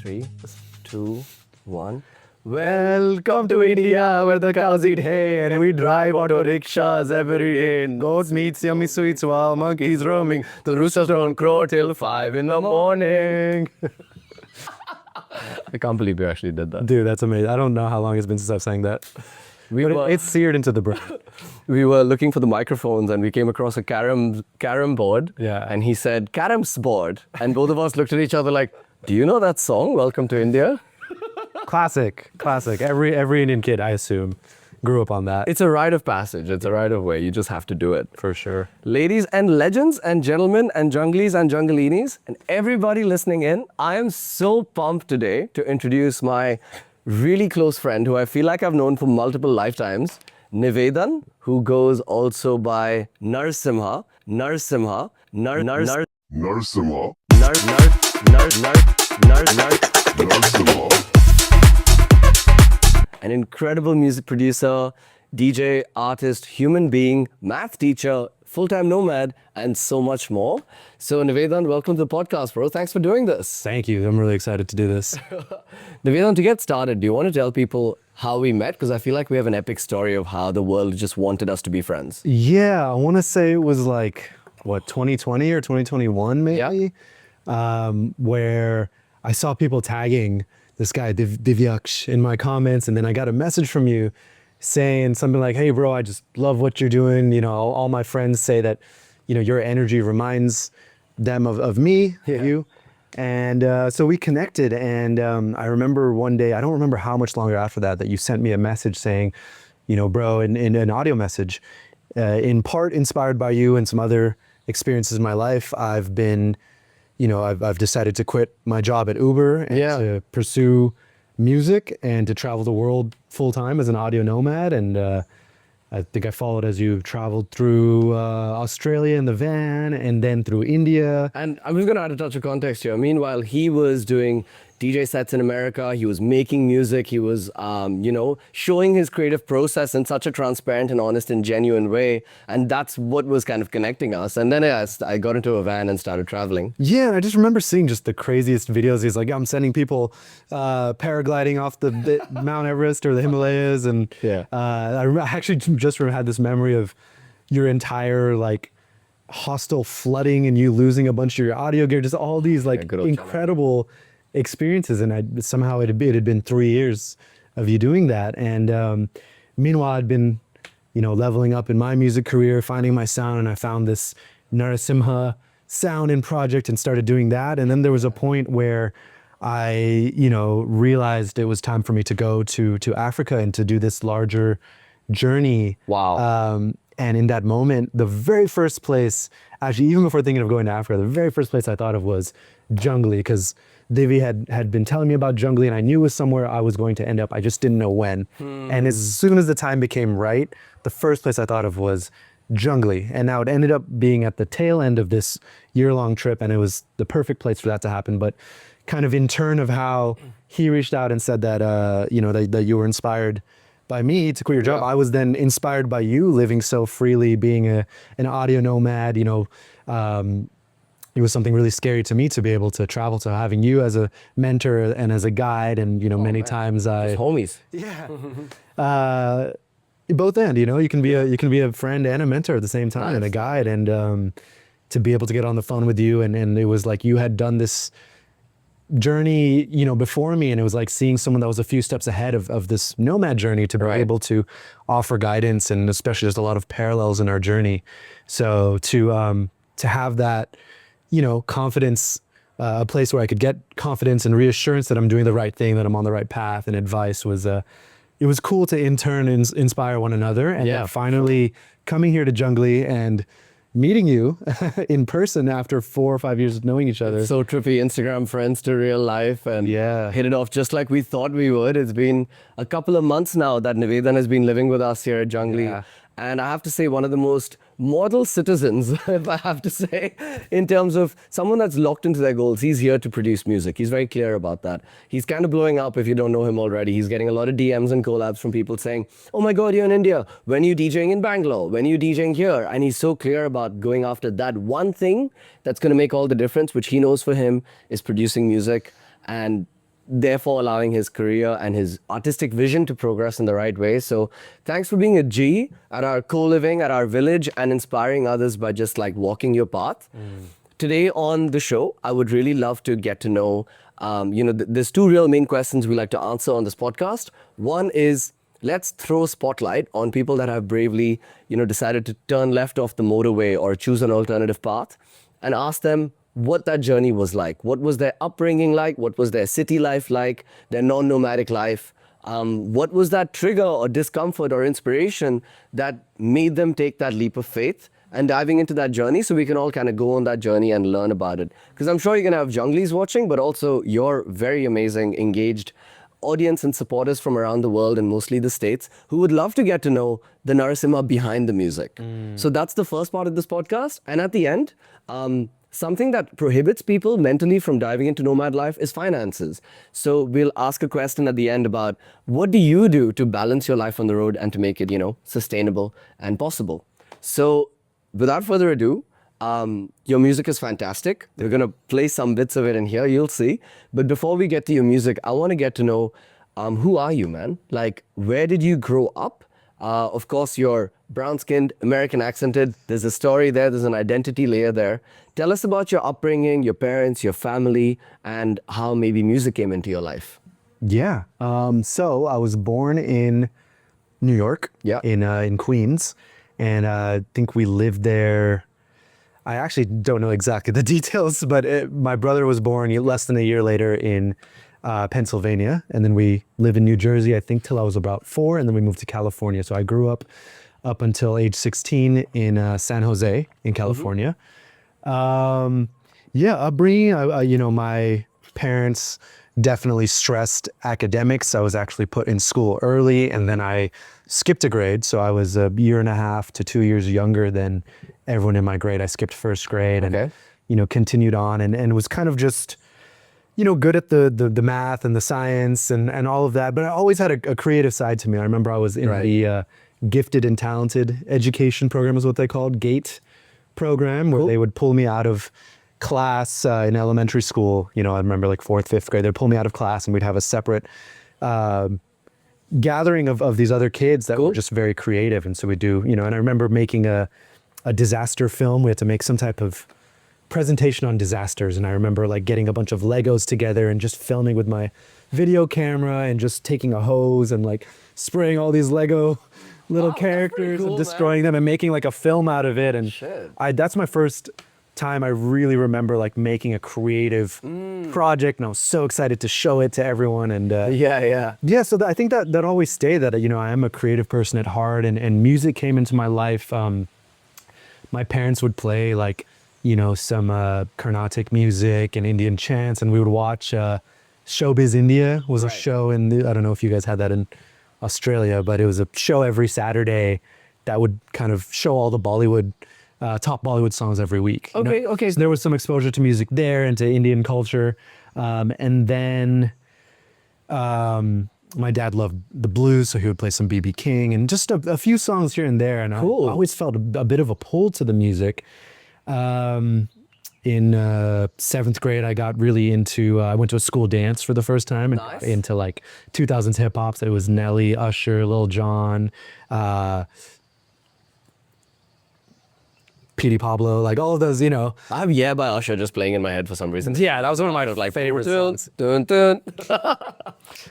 Three, two, one. Welcome to India, where the cows eat hay and we drive auto rickshaws every day. Goats meet yummy sweets while monkeys roaming. The roosters don't crow till 5 in the morning. I can't believe you actually did that. Dude, that's amazing. I don't know how long it's been since I've sang that. It's seared into the brain. We were looking for the microphones and we came across a carom board. Yeah. And he said, "Carom's board." And both of us looked at each other like, "Do you know that song, Welcome to India?" Classic. Every Indian kid, I assume, grew up on that. It's a rite of passage. It's a rite of way. You just have to do it. For sure. Ladies and legends and gentlemen and junglis and jungalinis and everybody listening in, I am so pumped today to introduce my really close friend who I feel like I've known for multiple lifetimes, Nivedan, who goes also by Narasimha. Narasimha. An incredible music producer, DJ, artist, human being, math teacher, full-time nomad, and so much more. So Nivedan, welcome to the podcast, bro. Thanks for doing this. Thank you. I'm really excited to do this. Nivedan, to get started, do you want to tell people how we met? Because I feel like we have an epic story of how the world just wanted us to be friends. Yeah, I want to say it was like, 2020 or 2021 maybe? Yeah. Where I saw people tagging this guy, Divyaksh, in my comments. And then I got a message from you saying something like, "Hey, bro, I just love what you're doing. You know, all my friends say that, your energy reminds them of me, you." And so we connected. And I remember one day, I don't remember how much longer after that you sent me a message saying, "Bro," in an audio message, in part inspired by you and some other experiences in my life, I've been, I've decided to quit my job at Uber and to pursue music and to travel the world full time as an audio nomad. And I think I followed as you traveled through Australia in the van and then through India. And I'm just going to add a touch of context here. Meanwhile, he was doing DJ sets in America. He was making music. He was, showing his creative process in such a transparent and honest and genuine way. And that's what was kind of connecting us. And then I got into a van and started traveling. Yeah, and I just remember seeing just the craziest videos. He's like, "I'm sending people paragliding off the Mount Everest or the Himalayas." And I actually just had this memory of your entire hostel flooding and you losing a bunch of your audio gear, just all these incredible experiences. And somehow it had been 3 years of you doing that. And meanwhile, I'd been, leveling up in my music career, finding my sound, and I found this Narasimha sound and project and started doing that. And then there was a point where I, realized it was time for me to go to Africa and to do this larger journey. Wow. And in that moment, the very first place, actually, even before thinking of going to Africa, the very first place I thought of was Jungli, because Divi had been telling me about Jungli and I knew it was somewhere I was going to end up. I just didn't know when. And as soon as the time became right, the first place I thought of was Jungli. And now it ended up being at the tail end of this year-long trip, and it was the perfect place for that to happen. But kind of in turn of how he reached out and said that, that you were inspired by me to quit your job, I was then inspired by you living so freely, being an audio nomad. It was something really scary to me to be able to travel, to having you as a mentor and as a guide. And, many times Just homies. Yeah. Both end, you can be a friend and a mentor at the same time. Nice. And a guide. And to be able to get on the phone with you and it was like you had done this journey, before me, and it was like seeing someone that was a few steps ahead of this nomad journey to be able to offer guidance, and especially there's a lot of parallels in our journey. So to have that, confidence, a place where I could get confidence and reassurance that I'm doing the right thing, that I'm on the right path, and advice was, it was cool to in turn inspire one another. And then finally coming here to Jungli and meeting you in person after 4 or 5 years of knowing each other. So trippy, Instagram friends to real life, and Yeah. hit it off just like we thought we would. It's been a couple of months now that Nivedan has been living with us here at Jungli. Yeah. And I have to say, one of the most model citizens, if I have to say, in terms of someone that's locked into their goals. He's here to produce music. He's very clear about that. He's kind of blowing up if you don't know him already. He's getting a lot of DMs and collabs from people saying, oh my God, you're in India. When are you DJing in Bangalore? When are you DJing here? And he's so clear about going after that one thing that's going to make all the difference, which he knows for him is producing music, and therefore allowing his career and his artistic vision to progress in the right way. So thanks for being a G at our co-living, at our village, and inspiring others by just like walking your path. Today on the show, I would really love to get to know, there's two real main questions we like to answer on this podcast. One is, let's throw a spotlight on people that have bravely, decided to turn left off the motorway or choose an alternative path, and ask them what that journey was like. What was their upbringing like? What was their city life like? Their non-nomadic life? What was that trigger or discomfort or inspiration that made them take that leap of faith and diving into that journey, so we can all kind of go on that journey and learn about it? Because I'm sure you're going to have Junglis watching, but also your very amazing, engaged audience and supporters from around the world, and mostly the States, who would love to get to know the Narasimha behind the music. So that's the first part of this podcast. And at the end, something that prohibits people mentally from diving into nomad life is finances. So we'll ask a question at the end about, what do you do to balance your life on the road and to make it, sustainable and possible? So without further ado, your music is fantastic. We're going to play some bits of it in here, you'll see. But before we get to your music, I want to get to know, who are you, man? Like, where did you grow up? Of course, you're brown-skinned, American accented. There's a story there. There's an identity layer there. Tell us about your upbringing, your parents, your family, and how maybe music came into your life. Yeah. So I was born in New York, Yeah. in Queens, and I think we lived there. I actually don't know exactly the details, but my brother was born less than a year later in Pennsylvania, and then we lived in New Jersey, I think, till I was about 4, and then we moved to California. So I grew up until age 16 in San Jose in California. Upbringing, my parents definitely stressed academics. I was actually put in school early, and then I skipped a grade. So I was a year and a half to 2 years younger than everyone in my grade. I skipped first grade and, continued on and was kind of just, good at the math and the science and all of that. But I always had a creative side to me. I remember I was in the gifted and talented education program, is what they called, GATE program, where they would pull me out of class in elementary school. I remember like 4th, 5th grade, they'd pull me out of class and we'd have a separate gathering of these other kids that were just very creative. And so we do, and I remember making a disaster film. We had to make some type of presentation on disasters. And I remember like getting a bunch of Legos together and just filming with my video camera and just taking a hose and like spraying all these Lego little characters and destroying them and making like a film out of it. And that's my first time I really remember like making a creative project, and I was so excited to show it to everyone. And so I think that always stayed, that I am a creative person at heart, and music came into my life. My parents would play like some Carnatic music and Indian chants, and we would watch Showbiz India was a show in I don't know if you guys had that in Australia, but it was a show every Saturday that would kind of show all the Bollywood top Bollywood songs every week. Okay. So there was some exposure to music there and to Indian culture. And then my dad loved the blues, so he would play some B.B. King and just a few songs here and there. And I always felt a bit of a pull to the music. In 7th grade, I got really into, I went to a school dance for the first time and got into like 2000s hip hop. So it was Nelly, Usher, Lil Jon, P.D. Pablo, like all of those, I have Yeah by Usher just playing in my head for some reason. Yeah, that was one of my favorite songs. Dun, dun.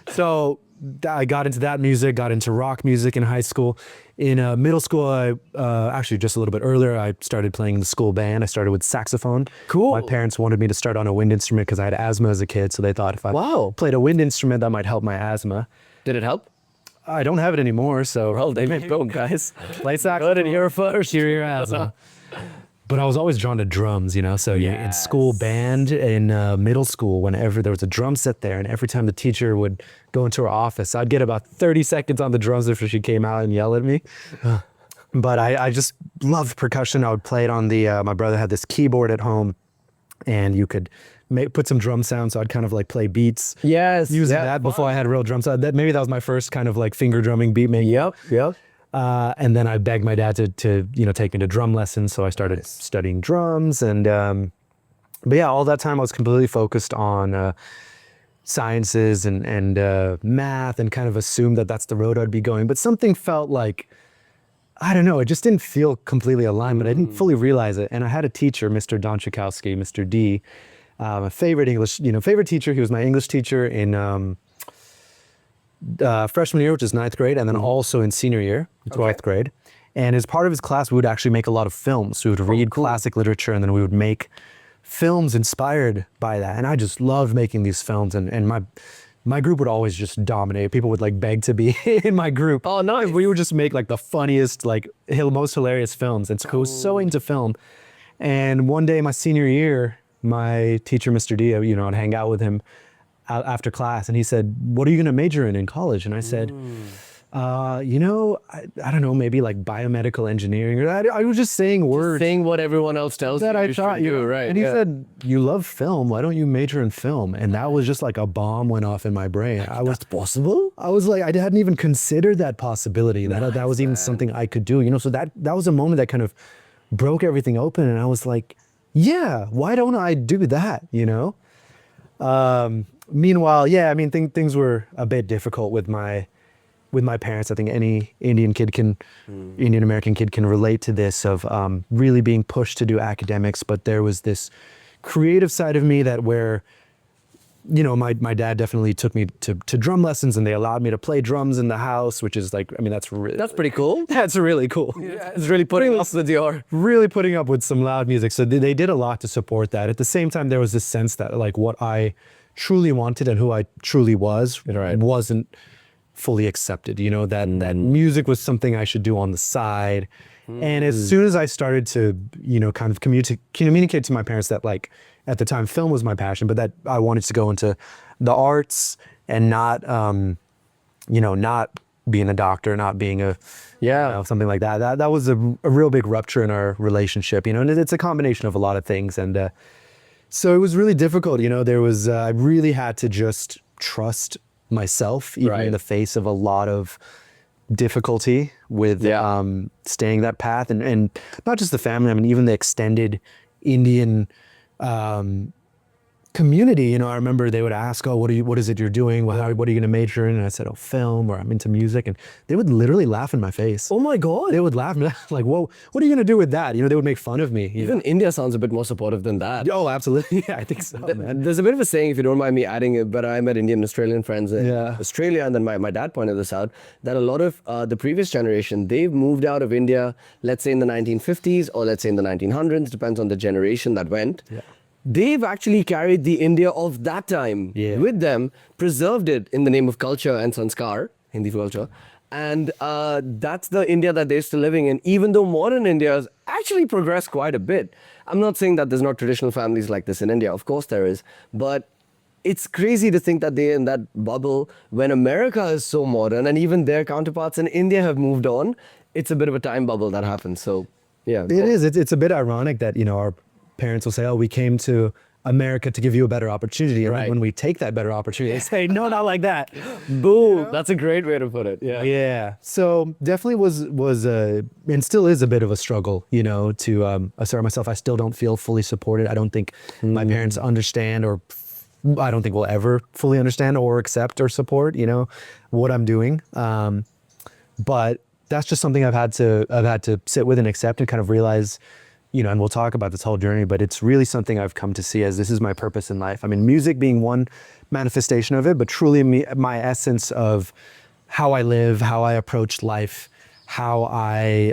So I got into that music, got into rock music in high school. In middle school, actually just a little bit earlier, I started playing in the school band. I started with saxophone. Cool. My parents wanted me to start on a wind instrument because I had asthma as a kid. So they thought if I played a wind instrument, that might help my asthma. Did it help? I don't have it anymore, so Well, they may go, guys. play saxophone. Heard it here first. Cure your asthma. but I was always drawn to drums, you know. So yeah, in school band, in middle school, whenever there was a drum set there, and every time the teacher would go into her office, I'd get about 30 seconds on the drums before she came out and yell at me. But I just loved percussion. I would play it on the, my brother had this keyboard at home, and you could put some drum sounds. So I'd kind of like play beats. Yes. Using that before I had real drums. So maybe that was my first kind of like finger drumming beat making. Yep. And then I begged my dad to take me to drum lessons. So I started studying drums. And but yeah, all that time I was completely focused on sciences and math, and kind of assumed that that's the road I'd be going. But something felt like, I don't know, it just didn't feel completely aligned, but I didn't fully realize it. And I had a teacher, Mr. Don Chakowski, Mr. D, my favorite favorite teacher. He was my English teacher in freshman year, which is ninth grade, and then also in senior year, 12th grade. And as part of his class, we would actually make a lot of films. We would read classic literature, and then we would make films inspired by that. And I just loved making these films, and my group would always just dominate. People would like beg to be in my group. Oh, nice. We would just make like the funniest, like most hilarious films. And so I was so into film. And one day, my senior year, my teacher, Mr. D, I'd hang out with him after class, and he said, "What are you going to major in college?" And I said, I don't know, maybe like biomedical engineering. Or I was just saying words. Saying what everyone else tells That you I you thought should do, right? And he said, "You love film. Why don't you major in film?" And that was just like a bomb went off in my brain. That's possible? I was like, I hadn't even considered that possibility. That was even something I could do. So that was a moment that kind of broke everything open, and I was like, yeah, why don't I do that? Meanwhile, yeah, I mean, things were a bit difficult with my parents. I think any Indian American kid can relate to this, of really being pushed to do academics. But there was this creative side of me that where, my dad definitely took me to drum lessons, and they allowed me to play drums in the house, which is like, I mean, that's pretty cool. That's really cool. Yeah, it's really putting up with really putting up with some loud music. So they did a lot to support that. At the same time, there was this sense that like what I truly wanted and who I truly was wasn't fully accepted. That music was something I should do on the side. And as soon as I started to, kind of communicate to my parents that, like, at the time film was my passion, but that I wanted to go into the arts and not, not being a doctor, not being something like that. That was a real big rupture in our relationship, and it's a combination of a lot of things. And so it was really difficult. I really had to just trust myself, even in the face of a lot of difficulty with staying that path, and not just the family. I mean, even the extended Indian community. I remember they would ask, "Oh, what is it you're doing? What are you going to major in?" And I said, "Oh, film," or "I'm into music," and they would literally laugh in my face. Oh my God! They would laugh like, "Whoa, what are you going to do with that?" They would make fun of me. Even India sounds a bit more supportive than that. Oh, absolutely. Yeah, I think so, man. There's a bit of a saying, if you don't mind me adding it, but I met Indian and Australian friends in Australia, and then my dad pointed this out, that a lot of the previous generation, they've moved out of India, let's say in the 1950s, or let's say in the 1900s, depends on the generation that went. Yeah. They've actually carried the India of that time with them, preserved it in the name of culture and sanskar, Hindi culture. And that's the India that they're still living in, even though modern India has actually progressed quite a bit. I'm not saying that there's not traditional families like this in India. Of course there is. But it's crazy to think that they're in that bubble when America is so modern, and even their counterparts in India have moved on. It's a bit of a time bubble that happens. So, yeah. It is. It's a bit ironic that, our parents will say, "Oh, we came to America to give you a better opportunity." And when we take that better opportunity, they say, "No, not like that." Boom. That's a great way to put it. Yeah. Yeah. So definitely was and still is a bit of a struggle, to assert myself. I still don't feel fully supported. I don't think my parents understand, or I don't think will ever fully understand or accept or support, what I'm doing. But that's just something I've had to sit with and accept, and kind of realize, and we'll talk about this whole journey, but it's really something I've come to see as this is my purpose in life. I mean, music being one manifestation of it, but truly my essence of how I live, how I approach life, how I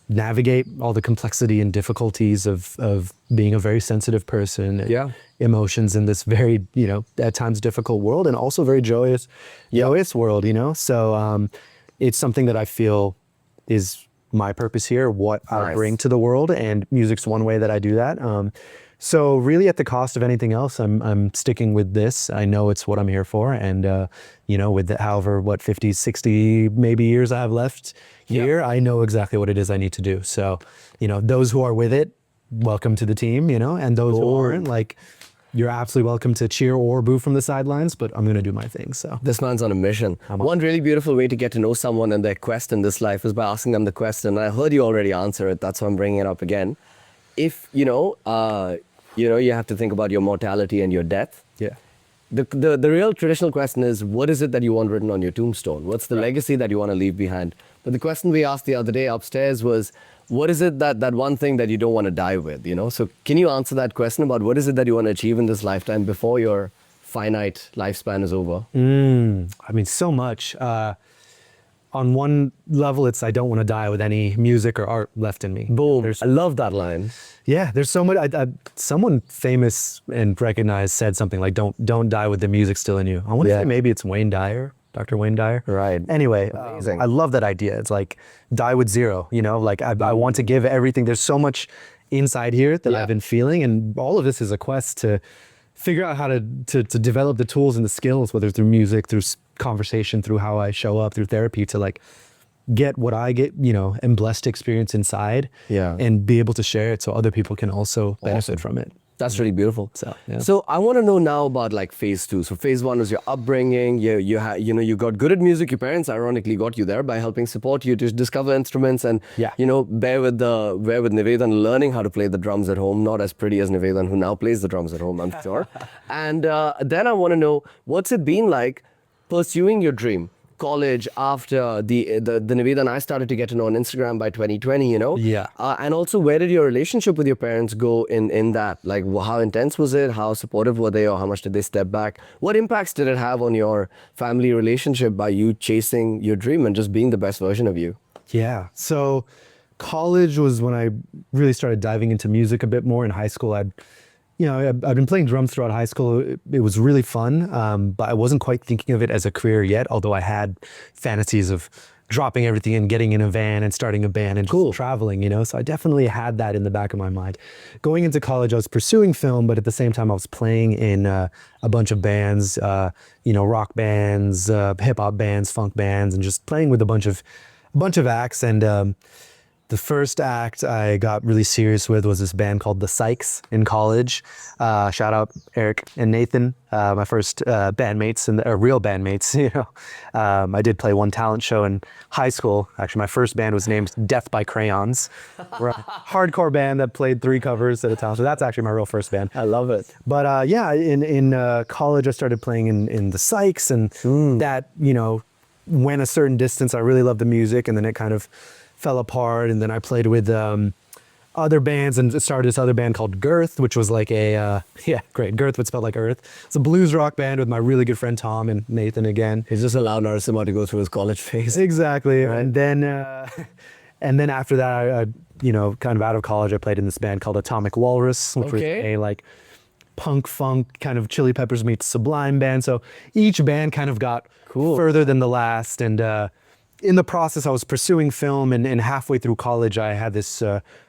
navigate all the complexity and difficulties of being a very sensitive person. And emotions in this very, at times difficult world, and also very joyous world, So it's something that I feel is my purpose here, what I Nice. bring to the world, and music's one way that I do that. So really, at the cost of anything else, I'm sticking with this. I know it's what I'm here for, and with however 50, 60 maybe years I have left here, I know exactly what it is I need to do. So, those who are with it, welcome to the team. And those who aren't, like, you're absolutely welcome to cheer or boo from the sidelines, but I'm going to do my thing. So This man's on a mission. One really beautiful way to get to know someone and their quest in this life is by asking them the question. I heard you already answer it. That's why I'm bringing it up again. If, you have to think about your mortality and your death. yeah. The real traditional question is, what is it that you want written on your tombstone? What's the legacy that you want to leave behind? But the question we asked the other day upstairs was, what is it that one thing that you don't want to die with? So can you answer that question about what is it that you want to achieve in this lifetime before your finite lifespan is over? I mean, so much. On one level, it's I don't want to die with any music or art left in me. Boom. I love that line. Yeah, there's so much. Someone famous and recognized said something like, "Don't die with the music still in you." I want to say maybe it's Wayne Dyer, Dr. Wayne Dyer. Right. Anyway, Amazing. I love that idea. It's like die with zero. Like I want to give everything. There's so much inside here that I've been feeling, and all of this is a quest to figure out how to develop the tools and the skills, whether through music, through conversation, through how I show up, through therapy, to like get what I get, and blessed experience inside, and be able to share it so other people can also benefit from it. That's really beautiful. yeah. So I want to know now about like phase two. So phase one was your upbringing. You got good at music. Your parents ironically got you there by helping support you to discover instruments and bear with Nivedan learning how to play the drums at home. Not as pretty as Nivedan, who now plays the drums at home, I'm sure. And then I want to know, what's it been like pursuing your dream? College, after the Nivedan I started to get to know on Instagram by 2020, and also, where did your relationship with your parents go in that? Like, how intense was it? How supportive were they, or how much did they step back? What impacts did it have on your family relationship by you chasing your dream and just being the best version of you? Yeah. So college was when I really started diving into music a bit more. In high school, I'd been playing drums throughout high school. It was really fun, but I wasn't quite thinking of it as a career yet, although I had fantasies of dropping everything and getting in a van and starting a band and just traveling, So I definitely had that in the back of my mind. Going into college, I was pursuing film, but at the same time, I was playing in a bunch of bands, rock bands, hip hop bands, funk bands, and just playing with a bunch of acts. And the first act I got really serious with was this band called The Sykes in college. Shout out Eric and Nathan, my first bandmates and real bandmates. I did play one talent show in high school. Actually, my first band was named Death by Crayons. We're a hardcore band that played 3 covers at a time. So that's actually my real first band. I love it. But in college, I started playing in The Sykes, and that went a certain distance. I really loved the music, and then it kind of fell apart, and then I played with other bands and started this other band called Girth, which was like great. Girth would spell like earth. It's a blues rock band with my really good friend Tom and Nathan again. He's just allowed Narasimha to go through his college phase. Exactly. Right. And then after that, I kind of out of college, I played in this band called Atomic Walrus, which was a like punk funk kind of Chili Peppers meets Sublime band. So each band kind of got further than the last, and in the process, I was pursuing film, and halfway through college, I had this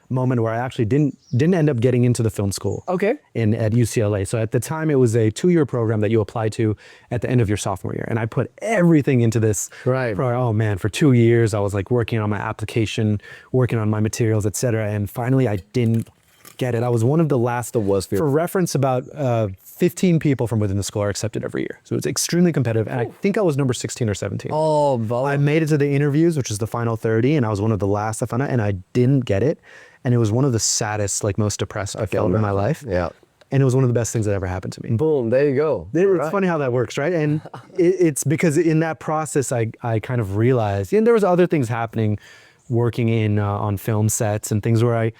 moment where I actually didn't end up getting into the film school. At UCLA. So at the time, it was a 2-year program that you apply to at the end of your sophomore year, and I put everything into this. Right. Oh man, for 2 years, I was like working on my application, working on my materials, etc. And finally, I didn't get it. I was one of the last. The worst fear. For reference, about 15 people from within the school are accepted every year. So it's extremely competitive. And I think I was number 16 or 17. Oh, wow. I made it to the interviews, which is the final 30, and I was one of the last I found out, and I didn't get it. And it was one of the saddest, like most depressed I felt in my life. Yeah. And it was one of the best things that ever happened to me. Boom, there you go. It's funny how that works, right? And it's because in that process, I kind of realized, and there was other things happening working in on film sets and things where I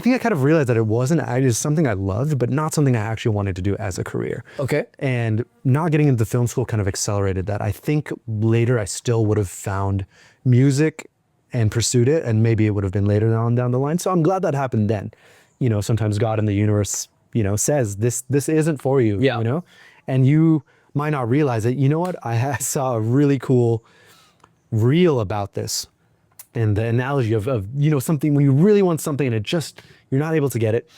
think I kind of realized that it wasn't actually something I loved, but not something I actually wanted to do as a career. Okay. And not getting into film school kind of accelerated that. I think later I still would have found music and pursued it, and maybe it would have been later on down the line. So I'm glad that happened then. Sometimes God in the universe, says this isn't for you, and you might not realize it. You know what? I saw a really cool reel about this and the analogy of something when you really want something and you're not able to get it.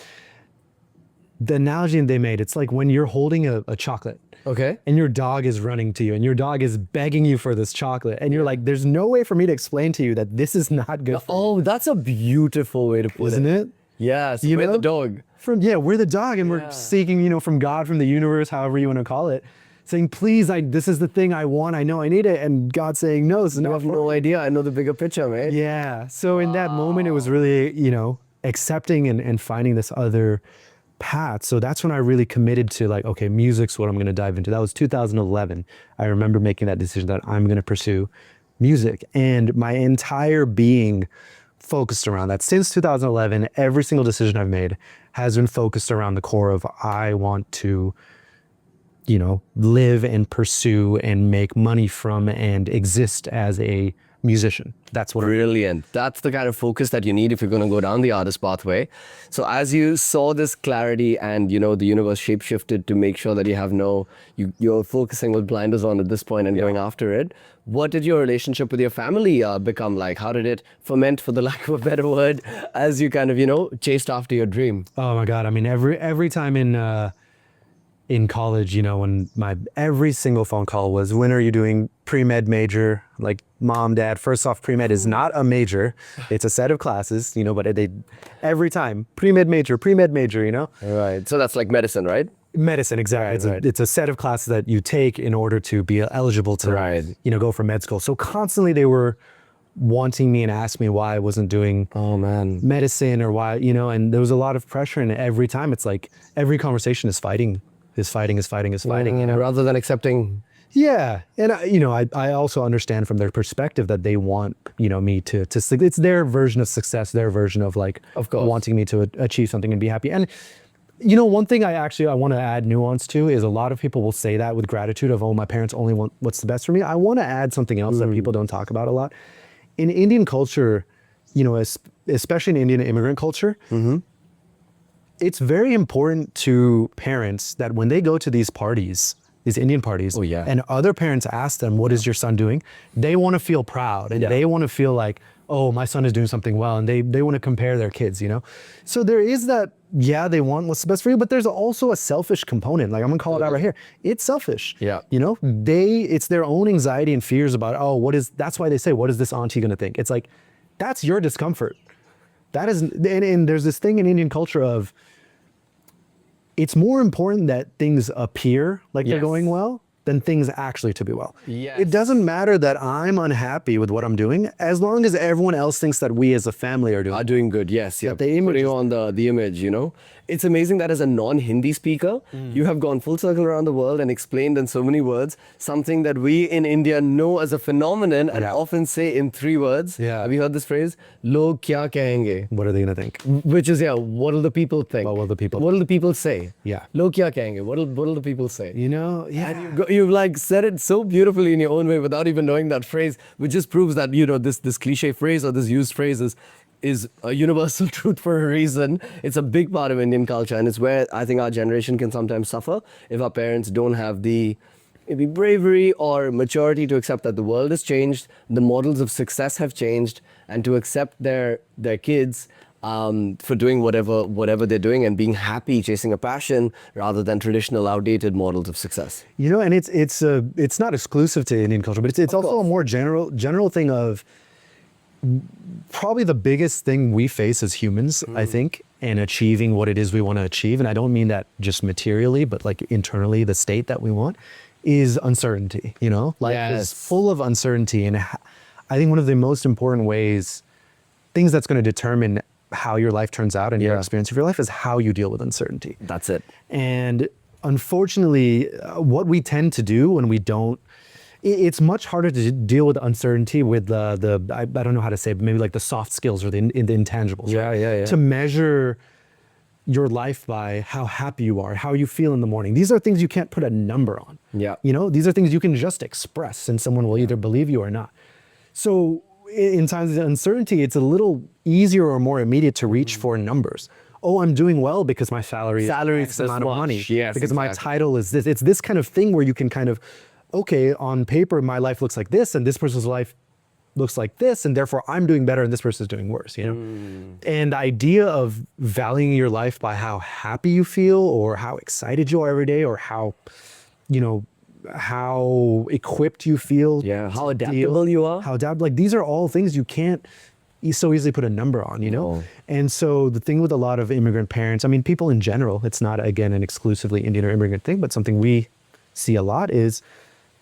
The analogy they made, it's like when you're holding a chocolate. Okay. And your dog is running to you and your dog is begging you for this chocolate. And you're like, there's no way for me to explain to you that this is not good for you. Oh, that's a beautiful way to put Isn't it? Yeah, so You we're know? the dog. We're the dog and Yeah. we're seeking, from God, from the universe, however you want to call it, saying, please, this is the thing I want. I know I need it. And God saying, no, it's You not have for no idea. I know the bigger picture, mate. Yeah. So in that moment, it was really, accepting and finding this other path. So that's when I really committed to like, okay, music's what I'm going to dive into. That was 2011. I remember making that decision that I'm going to pursue music, and my entire being focused around that. Since 2011, every single decision I've made has been focused around the core of I want to live and pursue and make money from and exist as a musician. That's what Brilliant. That's the kind of focus that you need if you're going to go down the artist pathway. So as you saw this clarity and, the universe shape-shifted to make sure that you have you're focusing with blinders on at this point and going after it. What did your relationship with your family become like? How did it ferment, for the lack of a better word, as you kind of, chased after your dream? Oh my God. I mean, every time in college, when every single phone call was, when are you doing pre-med major? Like, mom, dad, first off, pre-med is not a major. It's a set of classes, but every time, pre-med major. Right. So that's like medicine, right? Medicine, exactly. Right. It's a set of classes that you take in order to be eligible to, Right. Go for med school. So constantly they were wanting me and asking me why I wasn't doing Oh, man. medicine or why, and there was a lot of pressure. And every time it's like, every conversation is fighting. Rather than accepting. Yeah. And I also understand from their perspective that they want, me to it's their version of success, their version of like, Of course. wanting me to achieve something and be happy. And, one thing I want to add nuance to is a lot of people will say that with gratitude of, oh, my parents only want what's the best for me. I want to add something else that people don't talk about a lot. In Indian culture, especially in Indian immigrant culture, it's very important to parents that when they go to these parties, these Indian parties, Oh, yeah. and other parents ask them, what is your son doing? They want to feel proud and Yeah. they want to feel like, oh, my son is doing something well, and they want to compare their kids, So there is that, they want what's the best for you, but there's also a selfish component. Like, I'm gonna call it out right here. It's selfish. Yeah. It's their own anxiety and fears about, that's why they say, what is this auntie gonna think? It's like, that's your discomfort. That is, and there's this thing in Indian culture of, it's more important that things appear like they're Yes. going well than things actually to be well. Yes. It doesn't matter that I'm unhappy with what I'm doing, as long as everyone else thinks that we as a family are doing. Are doing good, yes. Yeah. the image Putting is- on the image, It's amazing that as a non-Hindi speaker, you have gone full circle around the world and explained in so many words something that we in India know as a phenomenon and Yeah. often say in 3 words. Yeah. Have you heard this phrase? Log kya kahenge? What are they gonna think? Which is, what will the people think? What will the people- What will the people say? Yeah. Log kya kahenge? What will the people say? Yeah. And you've like said it so beautifully in your own way without even knowing that phrase, which just proves that this cliche phrase or this used phrase is a universal truth for a reason. It's a big part of Indian culture, and it's where I think our generation can sometimes suffer if our parents don't have the maybe bravery or maturity to accept that the world has changed, the models of success have changed, and to accept their kids for doing whatever they're doing and being happy, chasing a passion rather than traditional outdated models of success. And it's not exclusive to Indian culture, but it's also course. a more general thing of probably the biggest thing we face as humans, I think, in achieving what it is we want to achieve. And I don't mean that just materially, but like internally, the state that we want is uncertainty, Life Yes. is full of uncertainty. And I think one of the most important things that's going to determine how your life turns out and your Yeah. experience of your life is how you deal with uncertainty. That's it. And unfortunately, what we tend to do when we don't, it's much harder to deal with uncertainty with I don't know how to say it, but maybe like the soft skills or the intangibles. Yeah, right? yeah, yeah. To measure your life by how happy you are, how you feel in the morning. These are things you can't put a number on. Yeah. These are things you can just express and someone will either believe you or not. So in times of uncertainty, it's a little easier or more immediate to reach for numbers. Oh, I'm doing well because my salary Salary is is X this amount of much. money. Yes, because my exactly. title is this. It's this kind of thing where you can kind of, okay, on paper, my life looks like this, and this person's life looks like this, and therefore I'm doing better and this person is doing worse, you know? And the idea of valuing your life by how happy you feel or how excited you are every day or how, you know, how equipped you feel. Yeah, how to deal- adaptable you are. How adaptable, like these are all things you can't so easily put a number on, you know? No. And so the thing with a lot of immigrant parents, I mean, people in general, it's not, again, an exclusively Indian or immigrant thing, but something we see a lot is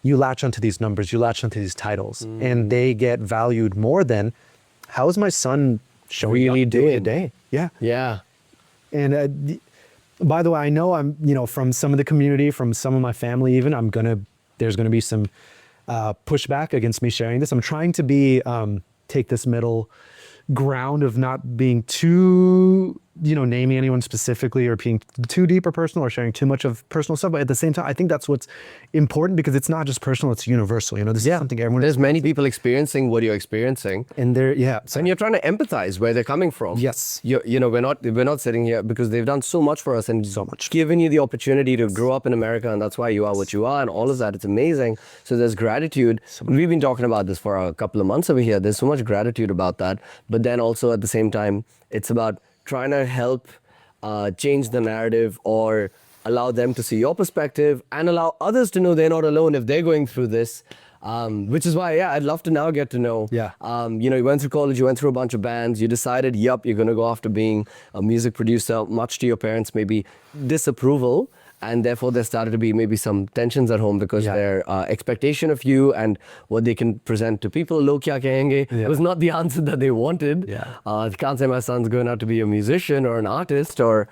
you latch onto these numbers, you latch onto these titles, and they get valued more than how is my son showing Really up day to doing. day? Yeah. Yeah. And by the way, I know I'm, you know, from some of the community, from some of my family even, there's gonna be some pushback against me sharing this. I'm trying to be, take this middle ground of not being too, you know, naming anyone specifically or being too deep or personal or sharing too much of personal stuff. But at the same time, I think that's what's important because it's not just personal, it's universal. You know, this is something everyone There's many people experiencing what you're experiencing. and they're, yeah. So, And you're trying to empathize where they're coming from. Yes. You know, we're not sitting here because they've done so much for us and So much. given you the opportunity to grow up in America, and that's why you are what you are and all of that. It's amazing. So there's gratitude. We've been talking about this for a couple of months over here. There's so much gratitude about that. But then also at the same time, it's about trying to help change the narrative or allow them to see your perspective and allow others to know they're not alone if they're going through this. Which is why, yeah, I'd love to now get to know. Yeah. You know, you went through college, you went through a bunch of bands, you decided, yup, you're going to go after being a music producer, much to your parents' maybe disapproval. And therefore, there started to be maybe some tensions at home because their expectation of you and what they can present to people, log kya kahenge, was not the answer that they wanted. Yeah. They can't say my son's going out to be a musician or an artist or,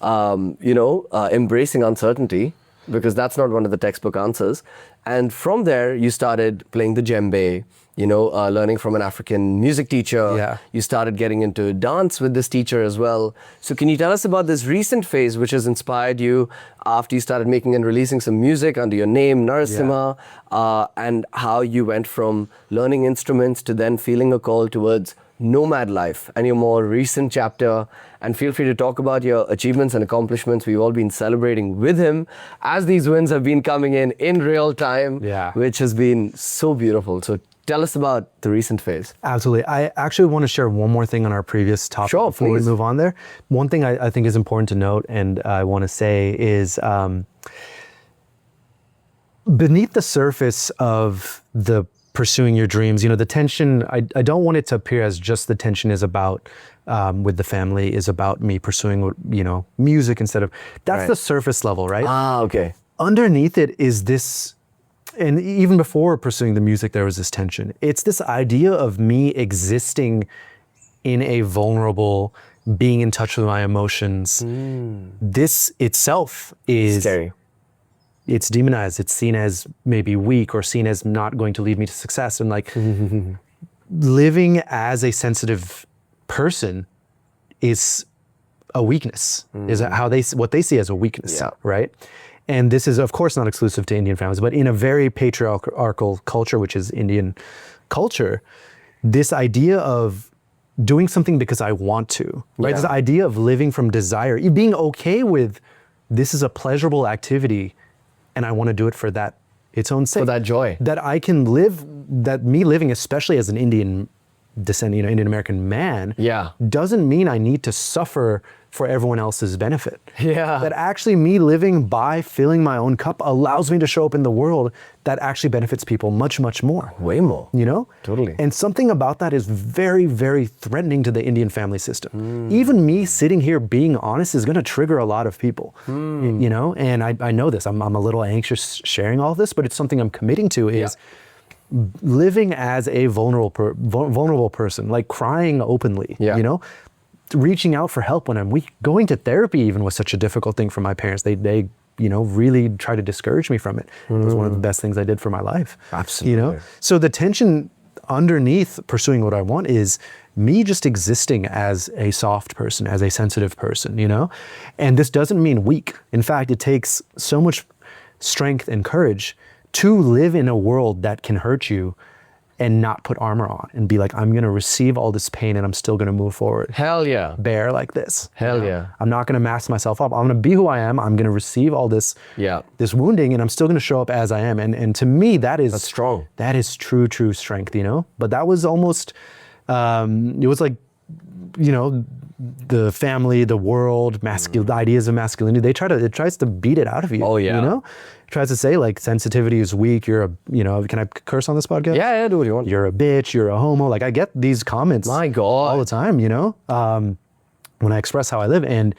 you know, embracing uncertainty, because that's not one of the textbook answers. And from there, you started playing the djembe, you know, learning from an African music teacher. Yeah. You started getting into dance with this teacher as well. So can you tell us about this recent phase which has inspired you after you started making and releasing some music under your name, Narasimha, and how you went from learning instruments to then feeling a call towards Nomad life and your more recent chapter, and feel free to talk about your achievements and accomplishments. We've all been celebrating with him as these wins have been coming in real time, which has been so beautiful. So tell us about the recent phase. Absolutely. I actually want to share one more thing on our previous topic Sure, before please. we move on there. One thing I think is important to note and I want to say is beneath the surface of the pursuing your dreams, you know, the tension, I don't want it to appear as just the tension is about with the family, is about me pursuing, you know, music instead of, that's the surface level, right? Ah, okay. Underneath it is this, and even before pursuing the music, there was this tension. It's this idea of me existing in a vulnerable, being in touch with my emotions. This itself is Scary. It's demonized. It's seen as maybe weak or seen as not going to lead me to success. And like living as a sensitive person is a weakness, is how what they see as a weakness, right? And this is, of course, not exclusive to Indian families, but in a very patriarchal culture, which is Indian culture, this idea of doing something because I want to, right? This idea of living from desire, being okay with this is a pleasurable activity and I want to do it for that, its own sake. For that joy. That I can live, that me living, especially as an Indian descent, you know, Indian American man, doesn't mean I need to suffer for everyone else's benefit. That actually me living by filling my own cup allows me to show up in the world that actually benefits people much, much more. Way more. You know? Totally. And something about that is very, very threatening to the Indian family system. Even me sitting here being honest is going to trigger a lot of people, you know? And I know this, I'm a little anxious sharing all this, but it's something I'm committing to is living as a vulnerable person, like crying openly, you know? Reaching out for help when I'm weak. Going to therapy even was such a difficult thing for my parents. They you know, really tried to discourage me from it. It was one of the best things I did for my life. Absolutely. You know? So the tension underneath pursuing what I want is me just existing as a soft person, as a sensitive person, you know? And this doesn't mean weak. In fact, it takes so much strength and courage to live in a world that can hurt you and not put armor on and be like, I'm going to receive all this pain and I'm still going to move forward. Hell yeah. Bare like this. Hell yeah. I'm not going to mask myself up. I'm going to be who I am. I'm going to receive all this, this wounding, and I'm still going to show up as I am. And to me, that's strong. That is true strength, you know? But that was almost, it was like, you know, the family, the world, the ideas of masculinity, it tries to beat it out of you. Oh, yeah. You know? It tries to say like sensitivity is weak. You're can I curse on this podcast? Yeah, do what you want. You're a bitch, you're a homo. Like I get these comments My God. all the time, you know, when I express how I live. And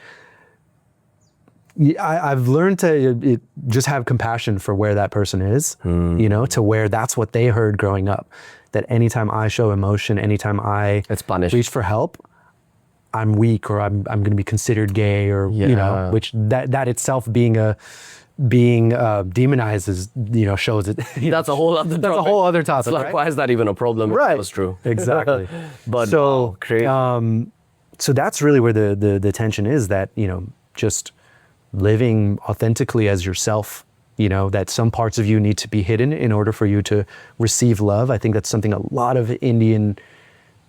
I've learned to just have compassion for where that person is, you know, to where that's what they heard growing up. That anytime I show emotion, anytime I It's punished. reach for help, I'm weak, or I'm going to be considered gay, or you know, which that itself being demonized is, you know, shows it. That's a whole other topic. That's a whole other topic. It's like, right? why is that even a problem? Right. If that was true. Exactly. But so, great. so that's really where the tension is, that, you know, just living authentically as yourself, you know, that some parts of you need to be hidden in order for you to receive love. I think that's something a lot of Indian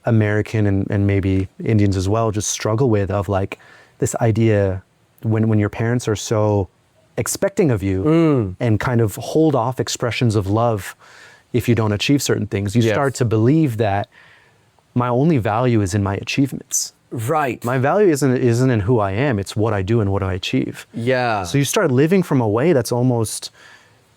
American and maybe Indians as well just struggle with, of like this idea when your parents are so expecting of you and kind of hold off expressions of love if you don't achieve certain things. You start to believe that my only value is in my achievements. Right. My value isn't in who I am, it's what I do and what I achieve. Yeah. So you start living from a way that's almost,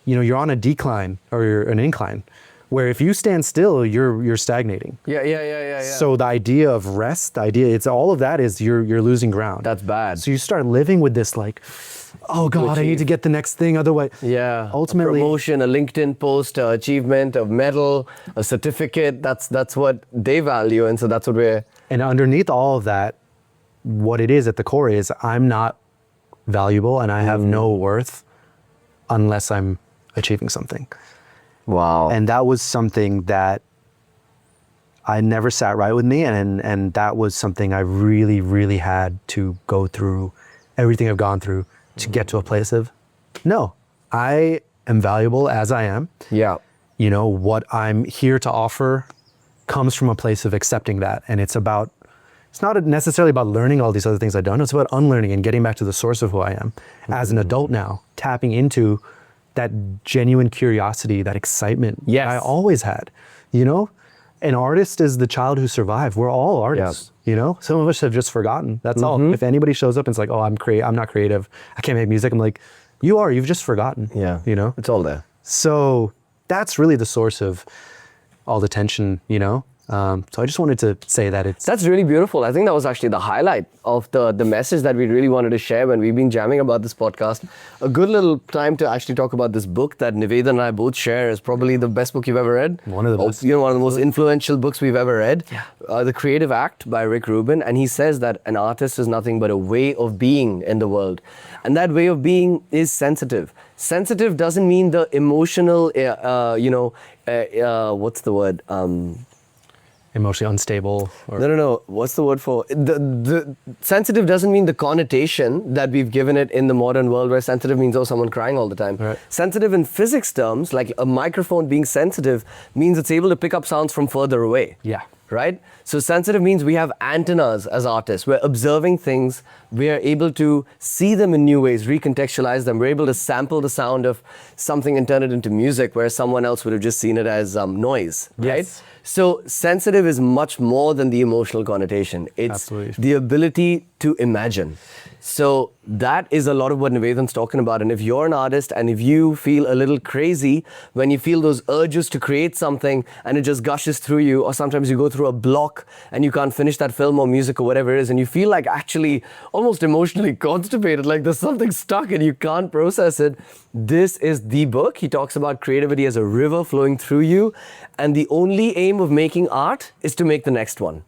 you know, you're on a decline or you're an incline, where if you stand still, you're stagnating. Yeah. So the idea of rest, it's all of that is you're losing ground. That's bad. So you start living with this like, oh God, I need to get the next thing. Otherwise, ultimately, a promotion, a LinkedIn post, a achievement, a medal, a certificate. That's what they value, and so that's what we're. And underneath all of that, what it is at the core is I'm not valuable and I have no worth unless I'm achieving something. Wow. And that was something that I never sat right with me, and that was something I really, really had to go through everything I've gone through to get to a place of, no, I am valuable as I am. Yeah. You know, what I'm here to offer comes from a place of accepting that. And it's not necessarily about learning all these other things I've done. It's about unlearning and getting back to the source of who I am as an adult now, tapping into that genuine curiosity, that excitement that I always had. You know, an artist is the child who survived. We're all artists. You know, some of us have just forgotten. That's all. If anybody shows up and it's like, oh, I'm not creative, I can't make music, I'm like, you've just forgotten. Yeah. You know, It's all there. so that's really the source of all the tension, you know? So I just wanted to say that That's really beautiful. I think that was actually the highlight of the message that we really wanted to share when we've been jamming about this podcast. A good little time to actually talk about this book that Nivedha and I both share is probably the best book you've ever read. One of the best. You know, one of the most influential books we've ever read. Yeah. The Creative Act by Rick Rubin. And he says that an artist is nothing but a way of being in the world. And that way of being is sensitive. Sensitive doesn't mean the emotional, what's the word? emotionally unstable. Or No. What's the word for the sensitive doesn't mean the connotation that we've given it in the modern world, where sensitive means someone crying all the time. Right. Sensitive in physics terms, like a microphone being sensitive, means it's able to pick up sounds from further away. Yeah. Right? So sensitive means we have antennas as artists. We're observing things. We're able to see them in new ways, recontextualize them. We're able to sample the sound of something and turn it into music, where someone else would have just seen it as noise. Right? Yes. So sensitive is much more than the emotional connotation. It's Absolutely. the ability to imagine. So that is a lot of what Nivedhan's talking about. And if you're an artist and if you feel a little crazy when you feel those urges to create something and it just gushes through you, or sometimes you go through a block and you can't finish that film or music or whatever it is, and you feel like actually almost emotionally constipated, like there's something stuck and you can't process it, this is the book. He talks about creativity as a river flowing through you, and the only aim of making art is to make the next one.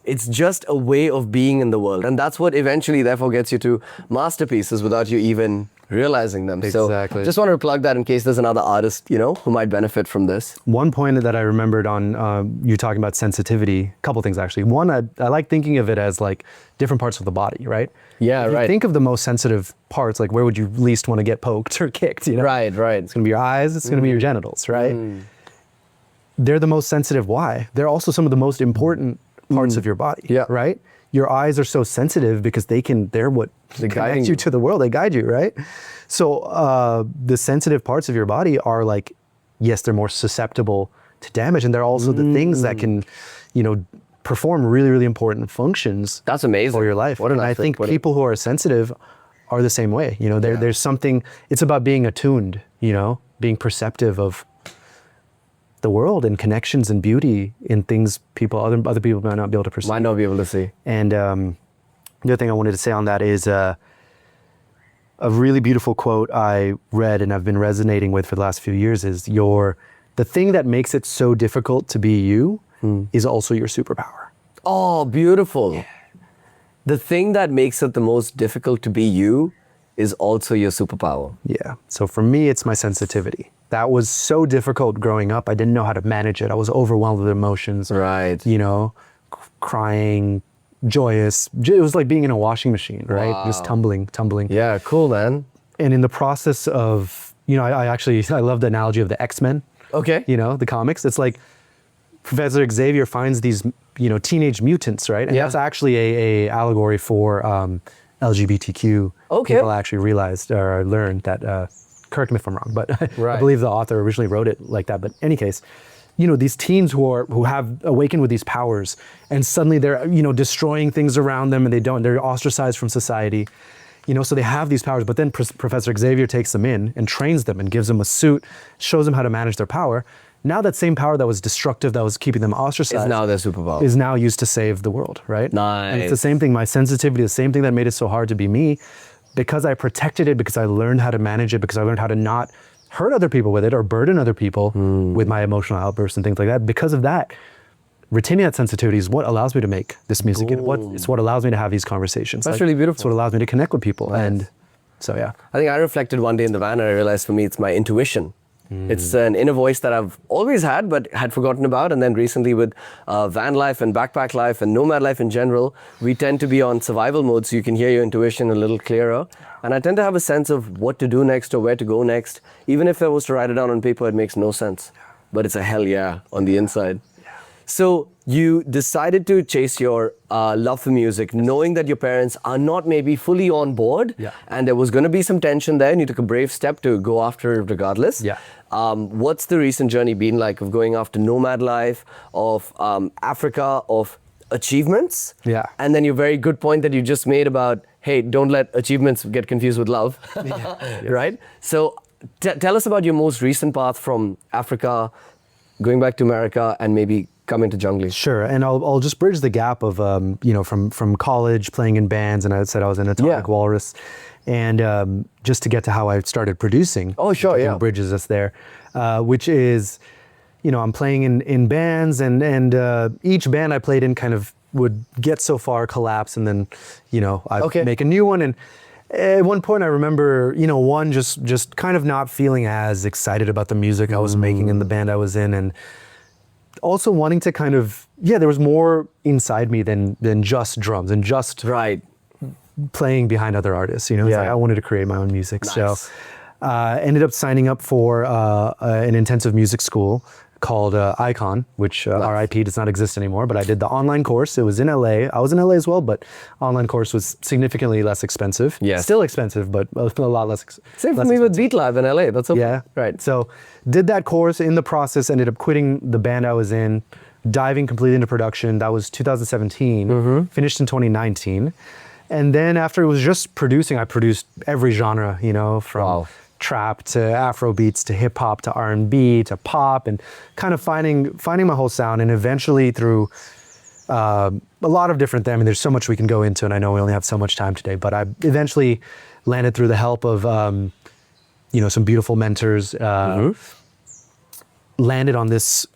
It's just a way of being in the world. And that's what eventually therefore gets you to masterpieces without you even realizing them. Exactly. So just wanted to plug that in case there's another artist, who might benefit from this. One point that I remembered on you talking about sensitivity, a couple things actually. One, I like thinking of it as like different parts of the body, right? Yeah, if you right. think of the most sensitive parts, like where would you least want to get poked or kicked? Right. It's going to be your eyes, it's going to be your genitals, right? they're the most sensitive. Why? They're also some of the most important parts of your body. Yeah. Right? Your eyes are so sensitive because they're what guiding connects you you. to the world. They guide you, right? So the sensitive parts of your body are like, yes, they're more susceptible to damage, and they're also the things that can, perform really, really important functions. That's amazing. For your life. What an And I effort. think people who are sensitive are the same way. There's something. It's about being attuned. Being perceptive of the world and connections and beauty in things other people might not be able to perceive. Might not be able to see. And the other thing I wanted to say on that is a really beautiful quote I read and I've been resonating with for the last few years is the thing that makes it so difficult to be you is also your superpower. Oh, beautiful. Yeah. The thing that makes it the most difficult to be you is also your superpower. Yeah. So for me, it's my sensitivity. That was so difficult growing up. I didn't know how to manage it. I was overwhelmed with emotions. Right. Crying, joyous. It was like being in a washing machine, right? Wow. Just tumbling. Yeah, cool, man. And in the process of, I love the analogy of the X-Men. Okay. The comics. It's like Professor Xavier finds these, teenage mutants, right? And that's actually a allegory for LGBTQ. Okay. People actually realized or learned that, correct me if I'm wrong, but Right. I believe the author originally wrote it like that. But in any case, these teens who have awakened with these powers and suddenly they're, destroying things around them and they're ostracized from society. So they have these powers, but then Professor Xavier takes them in and trains them and gives them a suit, shows them how to manage their power. Now that same power that was destructive, that was keeping them ostracized, Is now their superpower. is now used to save the world, right? Nice. And it's the same thing. My sensitivity, the same thing that made it so hard to be me, because I protected it, because I learned how to manage it, because I learned how to not hurt other people with it or burden other people with my emotional outbursts and things like that. Because of that, retaining that sensitivity is what allows me to make this music. It's what allows me to have these conversations. That's really beautiful. It's what allows me to connect with people. Nice. And so, yeah. I think I reflected one day in the van and I realized for me it's my intuition. It's an inner voice that I've always had but had forgotten about, and then recently with van life and backpack life and nomad life in general, we tend to be on survival mode, so you can hear your intuition a little clearer. And I tend to have a sense of what to do next or where to go next. Even if I was to write it down on paper, it makes no sense. But it's a hell yeah on the inside. So you decided to chase your love for music, knowing that your parents are not maybe fully on board, and there was going to be some tension there, and you took a brave step to go after it regardless. Yeah. What's the recent journey been like of going after nomad life, of Africa, of achievements? Yeah. And then your very good point that you just made about, hey, don't let achievements get confused with love, right? So tell us about your most recent path from Africa, going back to America, and maybe come into Jungli. Sure, and I'll just bridge the gap of from college playing in bands, and I said I was in Atomic Walrus, and just to get to how I started producing. Oh, sure, I think bridges us there, which is, I'm playing in bands, and each band I played in kind of would get so far, collapse, and then I make a new one. And at one point I remember, one just kind of not feeling as excited about the music I was making in the band I was in, and also wanting to kind of, there was more inside me than just drums and just playing behind other artists. It's like I wanted to create my own music. Nice. So ended up signing up for an intensive music school called Icon, which RIP does not exist anymore, but I did the online course. It was in LA. I was in LA as well, but online course was significantly less expensive. Yes. Still expensive, but a lot less Same for less me with Beat Live in LA. That's okay. Yeah. Right. So did that course. In the process, ended up quitting the band I was in, diving completely into production. That was 2017, finished in 2019. And then after it was just producing, I produced every genre, from trap to Afro beats to hip hop to R&B to pop, and kind of finding my whole sound. And eventually through a lot of different things, I mean, there's so much we can go into, and I know we only have so much time today, but I eventually landed through the help of, some beautiful mentors, landed on this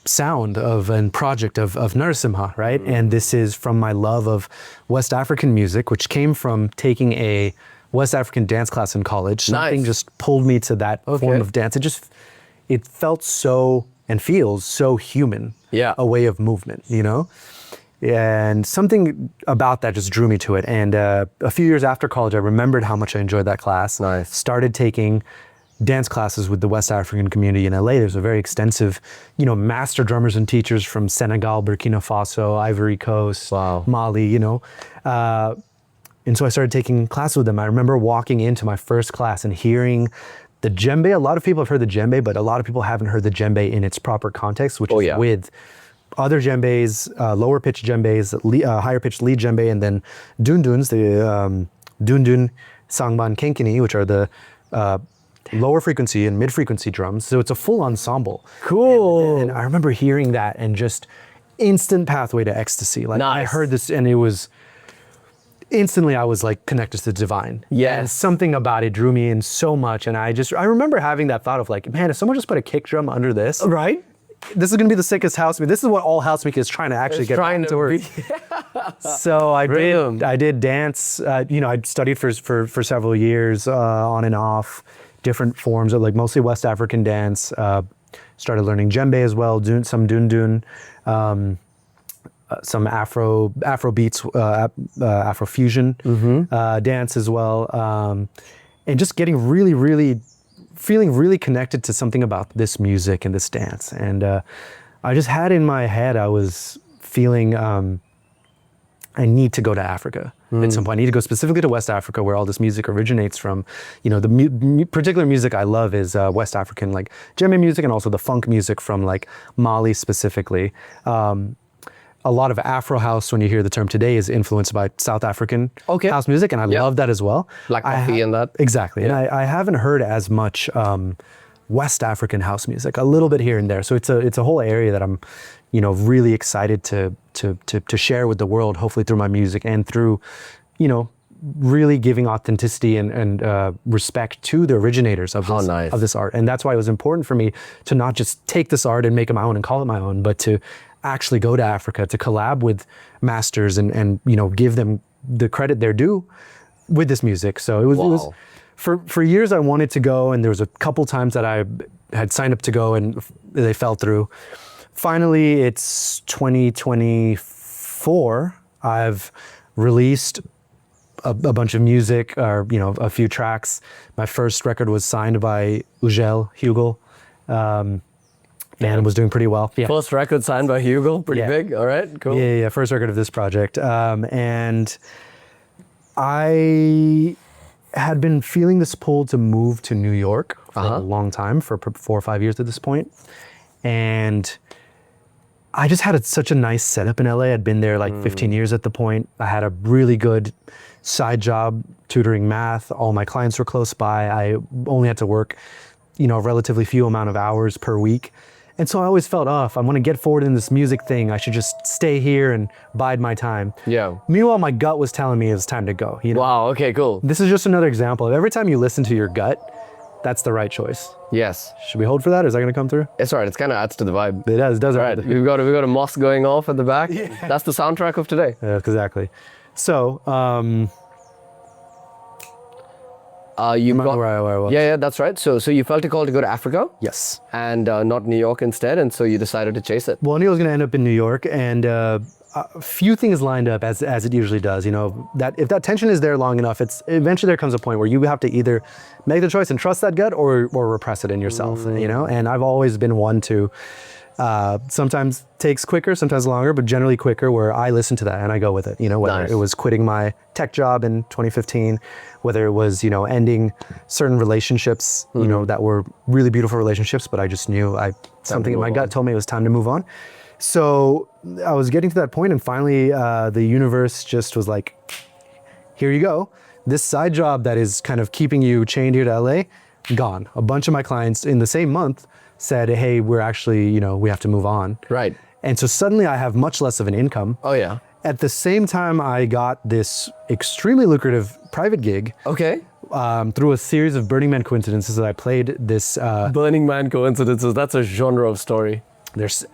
sound of and project of Narasimha, right? And this is from my love of West African music, which came from taking a West African dance class in college. Something just pulled me to that form of dance. It felt so and feels so human. Yeah. A way of movement, And something about that just drew me to it. And a few years after college, I remembered how much I enjoyed that class. Nice. Started taking dance classes with the West African community in LA. There's a very extensive, master drummers and teachers from Senegal, Burkina Faso, Ivory Coast, Wow. Mali, and so I started taking classes with them. I remember walking into my first class and hearing the djembe. A lot of people have heard the djembe, but a lot of people haven't heard the djembe in its proper context, which is yeah. with other djembes, lower pitched djembes, higher pitched lead djembe, and then dunduns, the dundun, sangban, kenkini, which are the lower frequency and mid frequency drums. So it's a full ensemble. Cool. And I remember hearing that and just instant pathway to ecstasy. Like I Nice. heard this and it was instantly I was like connected to the divine. Yes. And something about it drew me in so much. And I remember having that thought of like, man, if someone just put a kick drum under this, Right? this is gonna be the sickest house music. This is what all house music is trying to actually get trying to work. So Rhythm. I did dance. I studied for several years on and off, different forms of like mostly West African dance. Started learning djembe as well, some dundun, some Afro beats, Afro fusion dance as well, and just getting feeling really connected to something about this music and this dance. And I just had in my head, I was feeling I need to go to Africa at some point. I need to go specifically to West Africa where all this music originates from. The particular music I love is West African, like djembe music, and also the funk music from like Mali specifically. A lot of Afro house, when you hear the term today, is influenced by South African house music, and I love that as well. Black coffee and that. Exactly, and I haven't heard as much West African house music, a little bit here and there. So it's a whole area that I'm, really excited to share with the world, hopefully through my music and through, really giving authenticity and respect to the originators of this, nice. of this art. And that's why it was important for me to not just take this art and make it my own and call it my own, but to actually go to Africa, to collab with masters and give them the credit they're due with this music. So it was for years I wanted to go, and there was a couple times that I had signed up to go and they fell through. Finally, it's 2024. I've released a bunch of music, or a few tracks. My first record was signed by Hugel. And was doing pretty well. Yeah. First record signed by Hugel, pretty Yeah. big. All right, cool. Yeah. First record of this project. And I had been feeling this pull to move to New York for a long time, for 4 or 5 years at this point. And I just had such a nice setup in LA. I'd been there like 15 years at the point. I had a really good side job tutoring math. All my clients were close by. I only had to work, a relatively few amount of hours per week. And so I always felt, if I want to get forward in this music thing, I should just stay here and bide my time. Yeah. Meanwhile, my gut was telling me it was time to go. Wow, okay, cool. This is just another example of every time you listen to your gut, that's the right choice. Yes. Should we hold for that, or is that going to come through? It's all right, it kind of adds to the vibe. It does. All right, we've got a mosque going off at the back. That's the soundtrack of today. Exactly. So, You Remember where I was? Yeah, that's right. So you felt a call to go to Africa yes. and not New York instead, and so you decided to chase it. Well, I knew I was going to end up in New York, and a few things lined up as it usually does. That if that tension is there long enough, it's eventually there comes a point where you have to either make the choice and trust that gut, or repress it in yourself. And I've always been one to. Sometimes takes quicker, sometimes longer, but generally quicker, where I listen to that and I go with it. Whether Nice. it was quitting my tech job in 2015, whether it was, ending certain relationships, that were really beautiful relationships, but I just knew something in my gut told me it was time to move on. So I was getting to that point, and finally the universe just was like, here you go. This side job that is kind of keeping you chained here to LA, gone. A bunch of my clients in the same month said, hey, we're actually, we have to move on. Right. And so suddenly I have much less of an income. Oh yeah. At the same time, I got this extremely lucrative private gig Okay. through a series of Burning Man coincidences that I played this. Burning Man coincidences. That's a genre of story. There's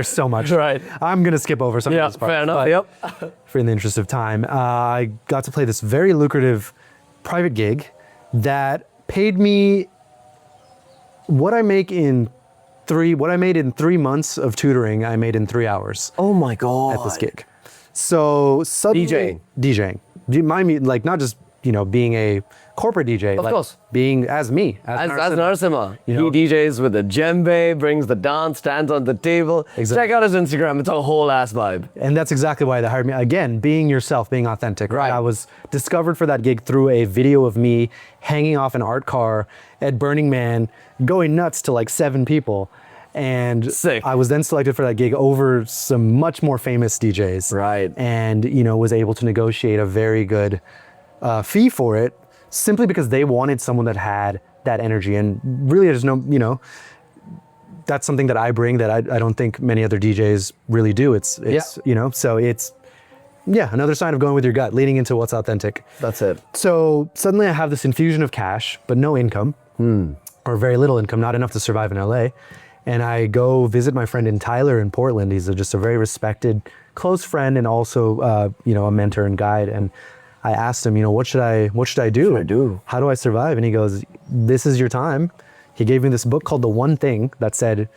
so much. Right. I'm gonna skip over some Yeah, of these parts. fair enough. but Yep. For in the interest of time, I got to play this very lucrative private gig that paid me what I made in 3 months of tutoring. I made in 3 hours Oh my god. at this gig. So suddenly DJing. Do you mind me, like, not just being a corporate DJ. Of course. Being as me. As Narasimha. Narasimha, You know? he DJs with the djembe, brings the dance, stands on the table. Exactly. Check out his Instagram. It's a whole ass vibe. And that's exactly why they hired me. Again, being yourself, being authentic. Right. I was discovered for that gig through a video of me hanging off an art car at Burning Man, going nuts to like 7 people. And Sick. I was then selected for that gig over some much more famous DJs. Right. And, was able to negotiate a very good fee for it simply because they wanted someone that had that energy. And really, there's no, that's something that I bring that I don't think many other DJs really do. It's so it's, another sign of going with your gut, leaning into what's authentic. That's it. So suddenly I have this infusion of cash, but no income, or very little income, not enough to survive in LA. And I go visit my friend in Tyler in Portland. He's just a very respected, close friend, and also, a mentor and guide. And I asked him, what should I do? How do I survive? And he goes, this is your time. He gave me this book called The One Thing that said,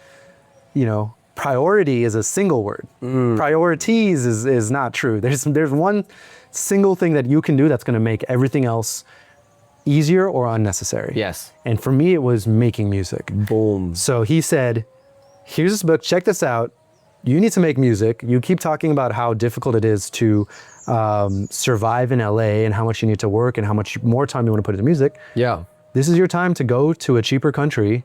priority is a single word. Priorities is not true. There's one single thing that you can do that's going to make everything else easier or unnecessary. Yes. And for me, it was making music. Boom. So he said, here's this book, check this out. You need to make music. You keep talking about how difficult it is to survive in LA and how much you need to work and how much more time you want to put into music. Yeah. This is your time to go to a cheaper country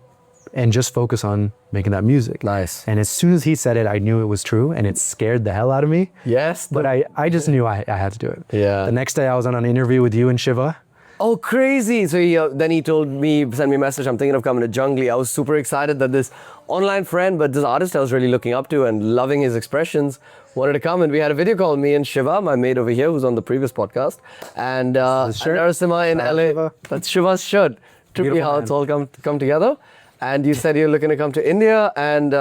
and just focus on making that music. Nice. And as soon as he said it, I knew it was true, and it scared the hell out of me. Yes. But I just knew I had to do it. Yeah. The next day I was on an interview with you and Shiva. Oh, crazy. So then he sent me a message. I'm thinking of coming to Jungli. I was super excited that this online friend, but this artist I was really looking up to and loving his expressions, wanted to come. And we had a video call, me and Shiva, my mate over here, who's on the previous podcast. And Narasimha in LA. Shiva. That's Shiva's shirt. Trippy Beautiful how man. it's all come together. And you said you're looking to come to India, and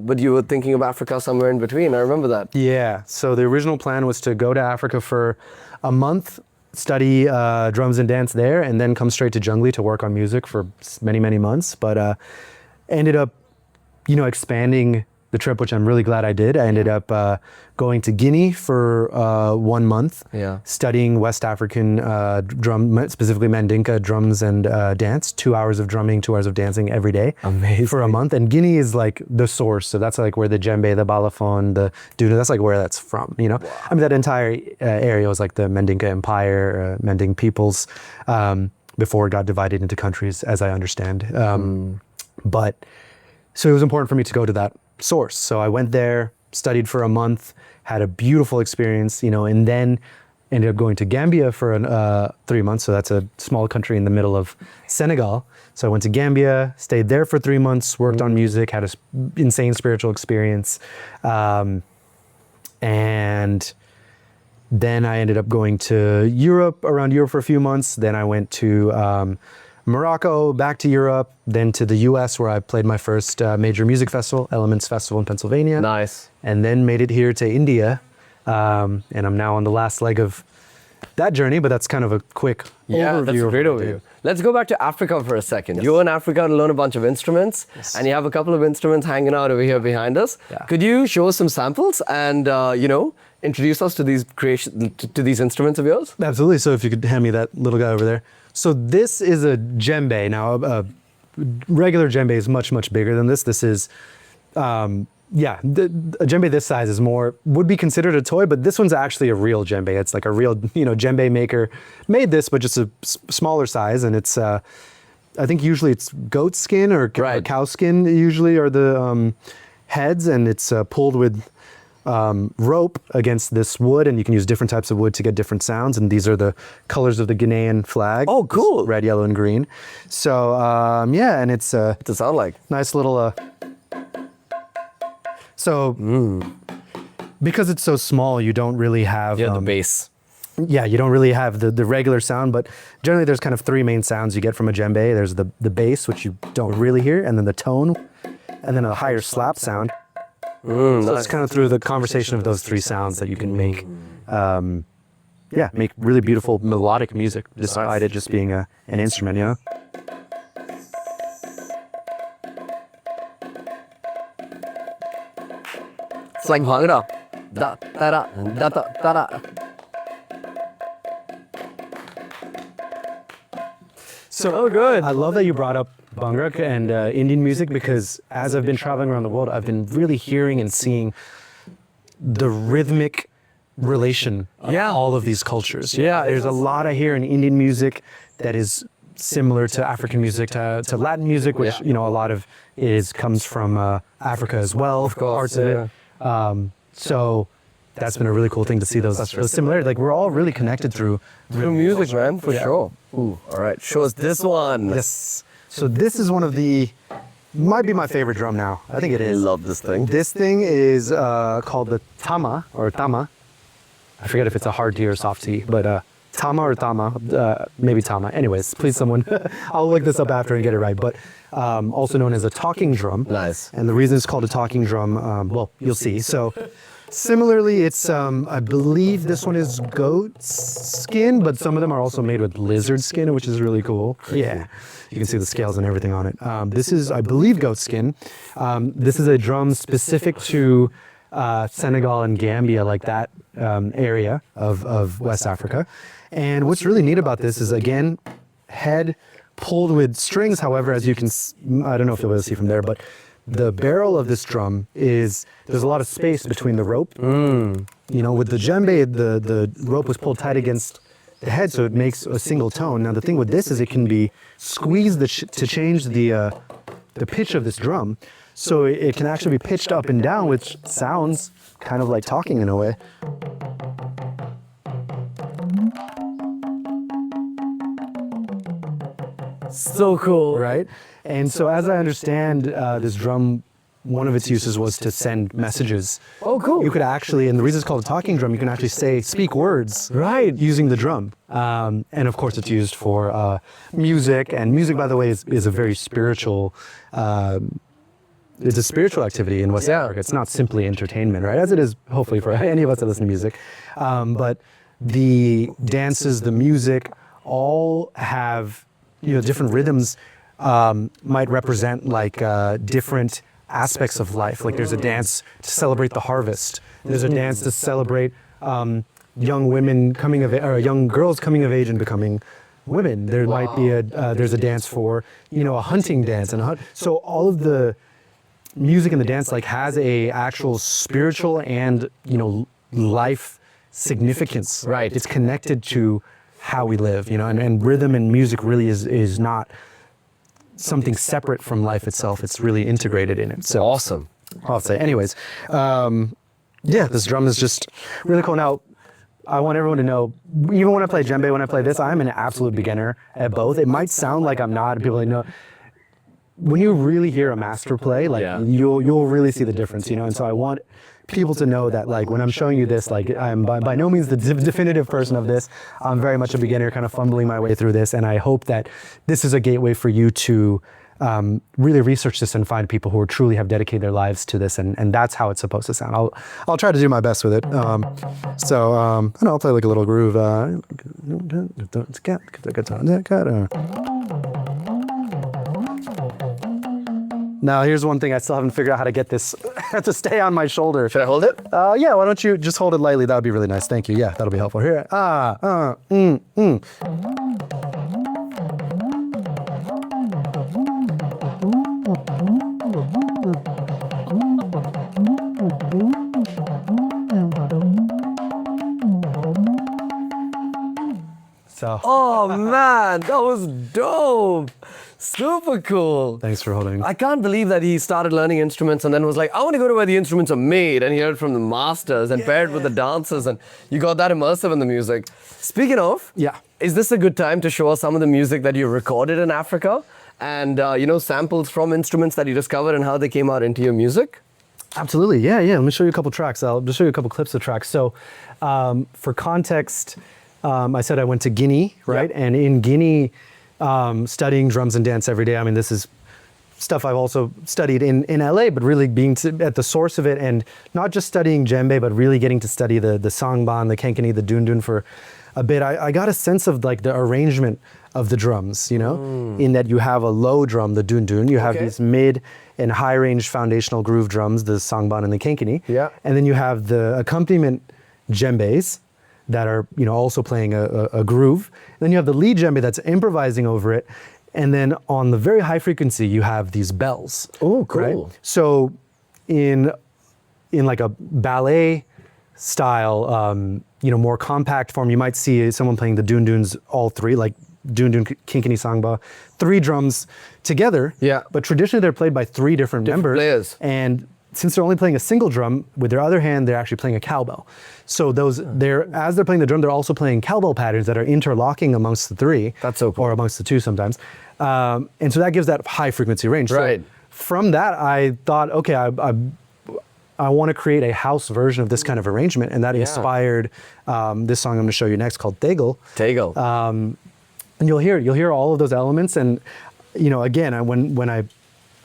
but you were thinking of Africa somewhere in between. I remember that. Yeah. So the original plan was to go to Africa for a month, study drums and dance there, and then come straight to Jungli to work on music for many, many months. But ended up, expanding the trip, which I'm really glad I did. I ended up going to Guinea for 1 month, studying West African drum, specifically Mandinka drums and dance. 2 hours of drumming, 2 hours of dancing every day. Amazing. For a month. And Guinea is like the source. So that's like where the djembe, the balafon, the duna, that's like where that's from, Wow. I mean, that entire area was like the Mandinka Empire, Manding peoples, before it got divided into countries, as I understand. But so it was important for me to go to that source. So I went there, studied for a month, had a beautiful experience, and then ended up going to Gambia for 3 months. So that's a small country in the middle of Senegal. So I went to Gambia, stayed there for 3 months, worked on music, had an insane spiritual experience. And then I ended up going to around Europe for a few months. Then I went to Morocco, back to Europe, then to the US, where I played my first major music festival, Elements Festival in Pennsylvania. Nice. And then made it here to India. And I'm now on the last leg of that journey, but that's kind of a quick overview. That's a great of what I overview. did. Let's go back to Africa for a second. You were in Africa to learn a bunch of instruments, and you have a couple of instruments hanging out over here behind us. Yeah. Could you show us some samples and, introduce us to these instruments of yours? Absolutely. So if you could hand me that little guy over there. So this is a djembe. Now, a regular djembe is much, much bigger than this. This is, a djembe this size would be considered a toy, but this one's actually a real djembe. It's like a real, djembe maker made this, but just a smaller size. And it's, I think usually it's goat skin or cow skin usually are the heads, and it's pulled with rope against this wood, and you can use different types of wood to get different sounds, and these are the colors of the Ghanaian flag. Oh, cool. Red, yellow, and green. So, and it's a What's it sound like? nice little... because it's so small, you don't really have... The bass. Yeah, you don't really have the regular sound, but generally there's kind of 3 main sounds you get from a djembe. There's the bass, which you don't really hear, and then the tone, and then a higher slap sound. So it's kind of through the conversation of those 3 sounds that you can make, make really beautiful melodic music, despite it just being an instrument, It's like bhangra. Da da da da da da da. So good. I love that you brought up Bhangra and Indian music, because as I've been traveling around the world, I've been really hearing and seeing the rhythmic relation of all of these cultures. Yeah, there's a lot I hear in Indian music that is similar to African music, to Latin music, which you know a lot of comes from Africa as well. Of course, parts of it. So that's been a really cool thing to see those similarities. Like we're all really connected through music, man, for sure. Ooh, all right, show us this one. Yes. So this is one of might be my favorite drum now. I think it I is. love this thing. This thing is called the tama or tama. I forget if it's a hard T or soft T, but tama or tama, maybe tama. Anyways, please someone, I'll look this up after and get it right. But also known as a talking drum. Nice. And the reason it's called a talking drum, well, you'll see. So similarly, it's, I believe this one is goat skin, but some of them are also made with lizard skin, which is really cool. Yeah. You can see the scales and everything on it. This is, I believe, goat skin. This is a drum specific to Senegal and Gambia, like that area of West Africa. And what's really neat about this is, again, head pulled with strings. However, as you can, I don't know if you'll be able to see from there, but the barrel of this drum there's a lot of space between the rope. You know, with the djembe, the rope was pulled tight against the head, so it makes a single tone. Now, the thing with this is it can be squeezed to change the pitch of this drum. So it can actually be pitched up and down, which sounds kind of like talking in a way. So cool. Right? And so as I understand this drum, one of its uses was to send messages. Oh, cool. You could actually, and the reason it's called a talking drum, you can actually speak words Right. using the drum. And of course it's used for music, and music, by the way, is a very spiritual, it's a spiritual activity in West Africa. It's not simply entertainment, right? As it is hopefully for any of us that listen to music. But the dances, the music, all have, you know, different rhythms, might represent like different aspects of life. Like there's a dance to celebrate the harvest. There's a dance to celebrate young women coming of age, or young girls coming of age and becoming women. There might be there's a dance for, you know, a hunting dance, so all of the music and the dance like has a actual spiritual and, you know, life significance. Right. It's connected to how we live, you know, and rhythm and music really is not something separate from life itself. It's really integrated in it. So Awesome. I'll say. Anyways, yeah, this drum is just really cool. Now, I want everyone to know, even when I play djembe, when I play this, I'm an absolute beginner at both. It might sound like I'm not. People like, no. When you really hear a master play, like you'll really see the difference, you know. And so I want people to know that, like, when I'm showing you this, like, I'm by no means the definitive person of this. I'm very much a beginner, kind of fumbling my way through this, and I hope that this is a gateway for you to really research this and find people who truly have dedicated their lives to this, and that's how it's supposed to sound. I'll try to do my best with it. So I'll play like a little groove. Now, here's one thing I still haven't figured out how to get this to stay on my shoulder. Should I hold it? Yeah, why don't you just hold it lightly? That would be really nice. Thank you. Yeah, that'll be helpful. Here. So, Oh man, that was dope. Super cool. thanks for holding. I can't believe that he started learning instruments and then was like, I want to go to where the instruments are made and hear it from the masters and pair it with the dancers, and you got that immersive in the music. Speaking of, Yeah. is this a good time to show us some of the music that you recorded in Africa and, you know, samples from instruments that you discovered and how they came out into your music? Absolutely. Yeah. Let me show you a couple tracks. I'll just show you a couple clips of tracks. So, for context, I said I went to Guinea, right? Yeah. And in Guinea, studying drums and dance every day. I mean, this is stuff I've also studied in LA, but really being at the source of it, and not just studying djembe, but really getting to study the sangban, the kenkeni, the dundun for a bit. I got a sense of like the arrangement of the drums, you know, in that you have a low drum, the dundun, you have these mid and high range foundational groove drums, the sangban and the kenkeni. Yeah. And then you have the accompaniment djembes that are, also playing a groove. Then you have the lead djembe that's improvising over it. And then on the very high frequency, you have these bells. Oh, cool. Right? So in like a ballet style, more compact form, you might see someone playing the dun duns, all three, like dun dun kinkini sangba, 3 drums together. Yeah. But traditionally they're played by 3 different members. players. And since they're only playing a single drum, with their other hand, they're actually playing a cowbell. So as they're playing the drum, they're also playing cowbell patterns that are interlocking amongst the 3. That's so cool. Or amongst the 2 sometimes. And so that gives that high frequency range. Right. So from that, I thought, okay, I want to create a house version of this kind of arrangement. And that inspired this song I'm going to show you next called Tegel. Tegel. And you'll hear all of those elements. And, again, when I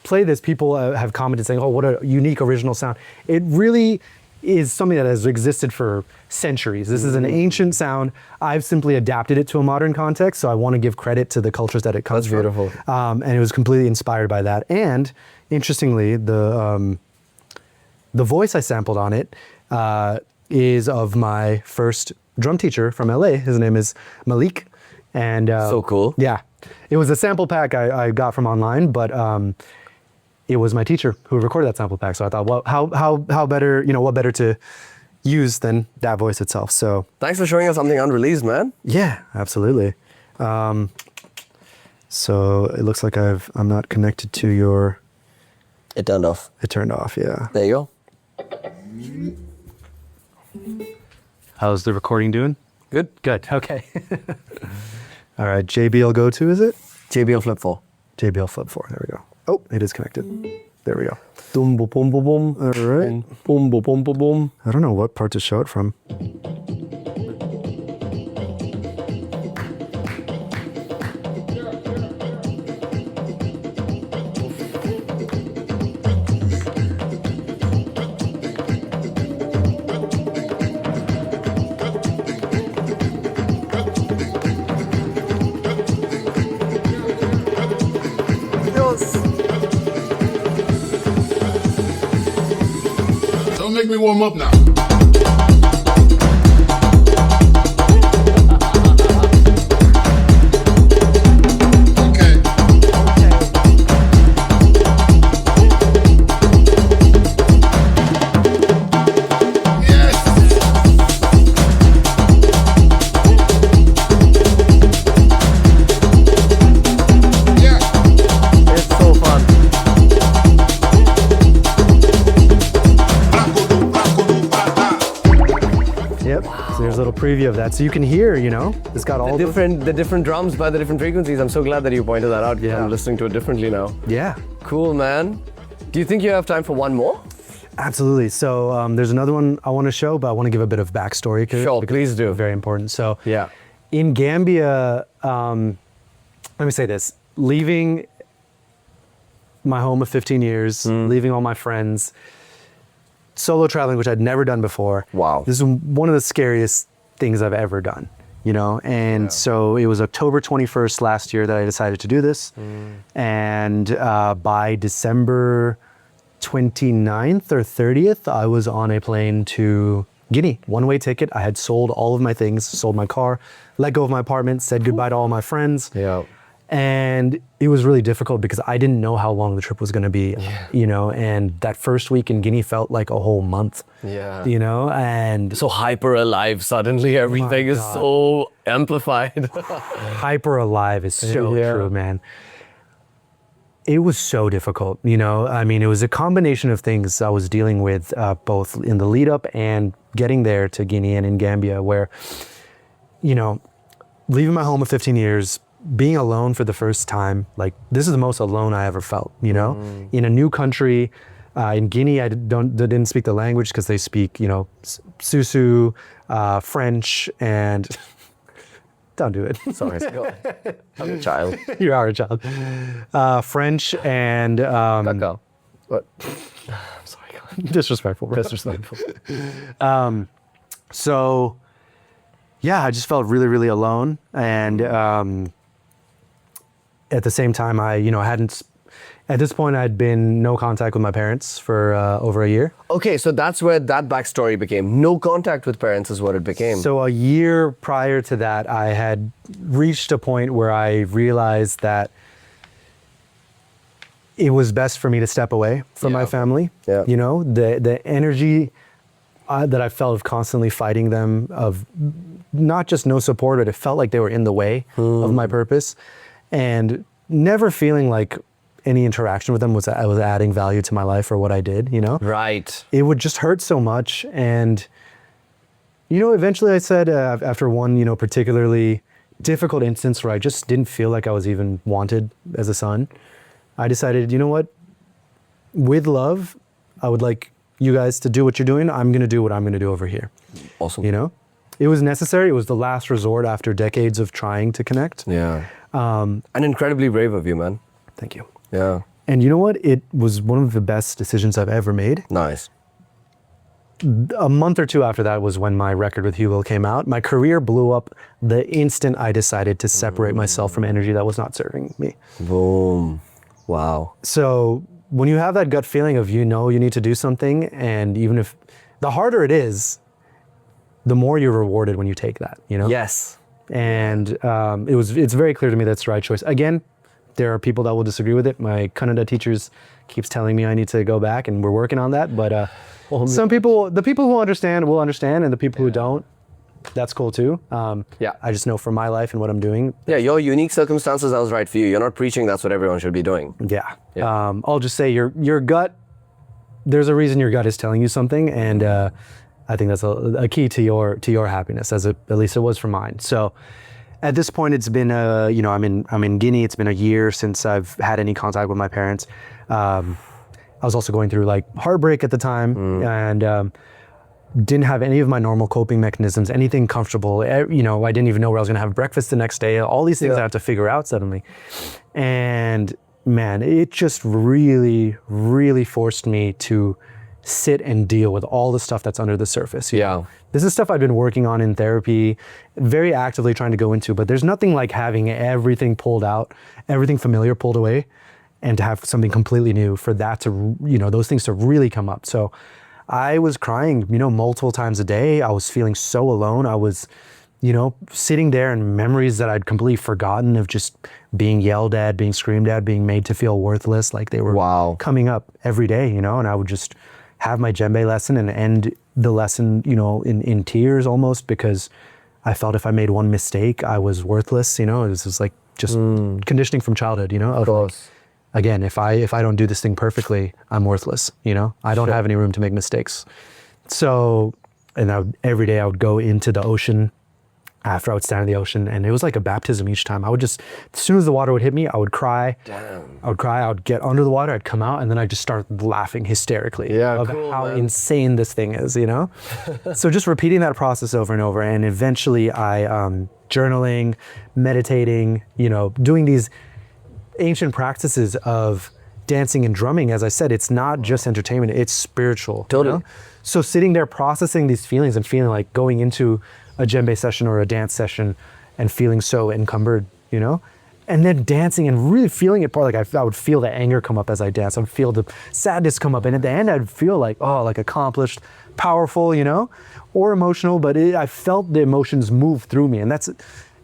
play this, people have commented saying, oh, what a unique original sound. It really is something that has existed for centuries. This is an ancient sound. I've simply adapted it to a modern context, so I want to give credit to the cultures that it comes from. That's beautiful. And it was completely inspired by that. And interestingly, the voice I sampled on it is of my first drum teacher from LA. His name is Malik. And so cool. Yeah. It was a sample pack I got from online, but it was my teacher who recorded that sample pack. So I thought, well, how better, what better to use than that voice itself. So Thanks for showing us something unreleased, man. yeah, absolutely. So it looks like I'm not connected to your. It turned off. It turned off. Yeah. There you go. How's the recording doing? Good. Good. Okay. All right. JBL Go 2, is it? JBL Flip 4. JBL Flip 4. There we go. Oh, it is connected. There we go. Boom, boom, boom, boom, boom. All right. Boom, boom, boom, boom, boom. I don't know what part to show it from. Don't make me warm up now. Okay. Yes. Yeah. It's so fun. Yep. So there's a little preview of that. So you can hear, it's got all The different drums by the different frequencies. I'm so glad that you pointed that out. Yeah. I'm listening to it differently now. Yeah. Cool, man. Do you think you have time for one more? Absolutely. So there's another one I want to show, but I want to give a bit of backstory. Sure, please do. Very important. So Yeah. in Gambia, let me say this, leaving my home of 15 years, leaving all my friends, solo traveling, which I'd never done before. Wow. This is one of the scariest things I've ever done, And so it was October 21st last year that I decided to do this. And by December 29th or 30th, I was on a plane to Guinea, one-way ticket. I had sold all of my things, sold my car, let go of my apartment, said goodbye to all my friends. Yeah. And it was really difficult because I didn't know how long the trip was going to be, and that first week in Guinea felt like a whole month, Yeah. and So hyper alive suddenly. Everything is God. so amplified. hyper alive is so Yeah. true, man. It was so difficult, I mean, it was a combination of things I was dealing with, both in the lead up and getting there to Guinea and in Gambia, where, leaving my home of 15 years, being alone for the first time, like this is the most alone I ever felt, in a new country. In Guinea, I didn't speak the language because they speak, Susu, French, and don't do it. Sorry, go ahead. I'm a child. You are a child. French and Kaka. What? I'm sorry. Go ahead. disrespectful. Bro. Disrespectful. So, yeah, I just felt really, really alone, and at the same time, I hadn't At this point, I'd been no contact with my parents for over a year. Okay, so that's where that backstory became. No contact with parents is what it became. So a year prior to that, I had reached a point where I realized that it was best for me to step away from my family. Yeah. You know, the energy that I felt of constantly fighting them, of not just no support, but it felt like they were in the way of my purpose, and never feeling like any interaction with them was adding value to my life or what I did, you know? Right. It would just hurt so much. And, you know, eventually I said, after one, you know, particularly difficult instance where I just didn't feel like I was even wanted as a son, I decided, you know what? With love, I would like you guys to do what you're doing. I'm going to do what I'm going to do over here. Awesome. You know? It was necessary. It was the last resort after decades of trying to connect. Yeah. And incredibly brave of you, man. Thank you. Yeah. And you know what? It was one of the best decisions I've ever made. Nice. A month or two after that was when my record with Hugo came out. My career blew up the instant I decided to separate myself from energy that was not serving me. Boom. Wow. So when you have that gut feeling of, you know, you need to do something, and even if the harder it is, the more you're rewarded when you take that, you know? Yes. And it's very clear to me that's the right choice. Again, there are people that will disagree with it. My Kannada teachers keeps telling me I need to go back, and we're working on that. But some people, the people who understand will understand, and the people who don't, that's cool too. Yeah. I just know from my life and what I'm doing. Yeah, your unique circumstances, that was right for you. You're not preaching that's what everyone should be doing. Yeah. Yeah. I'll just say your gut, there's a reason your gut is telling you something, and I think that's a key to your happiness, at least it was for mine. So at this point, it's been you know, I'm in Guinea. It's been a year since I've had any contact with my parents. I was also going through like heartbreak at the time, and didn't have any of my normal coping mechanisms, anything comfortable. You know, I didn't even know where I was going to have breakfast the next day. All these things I had to figure out suddenly. And man, it just really, really forced me to sit and deal with all the stuff that's under the surface. You know? This is stuff I've been working on in therapy, very actively trying to go into, but there's nothing like having everything pulled out, everything familiar pulled away, and to have something completely new, for that to, you know, those things to really come up. So I was crying, you know, multiple times a day. I was feeling so alone. I was, you know, sitting there in memories that I'd completely forgotten of, just being yelled at, being screamed at, being made to feel worthless, like they were coming up every day, you know, and I would just have my djembe lesson and end the lesson, you know, in tears almost, because I felt if I made one mistake, I was worthless, you know. This was like just conditioning from childhood, you know. Of course. Like, again, if I don't do this thing perfectly, I'm worthless, you know. I don't have any room to make mistakes. So, and every day I would go into the ocean. After I would stand in the ocean, and it was like a baptism each time. I would just, as soon as the water would hit me, I would cry. Damn. I would cry, I would get under the water, I'd come out, and then I'd just start laughing hysterically of how insane this thing is, you know? So just repeating that process over and over, and eventually I, journaling, meditating, you know, doing these ancient practices of dancing and drumming. As I said, it's not just entertainment, it's spiritual. Totally. You know? So sitting there processing these feelings and feeling like going into a djembe session or a dance session and feeling so encumbered, you know? And then dancing and really feeling it, part like I would feel the anger come up as I dance. I would feel the sadness come up. And at the end, I'd feel like, oh, like accomplished, powerful, you know? Or emotional, but I felt the emotions move through me. And that's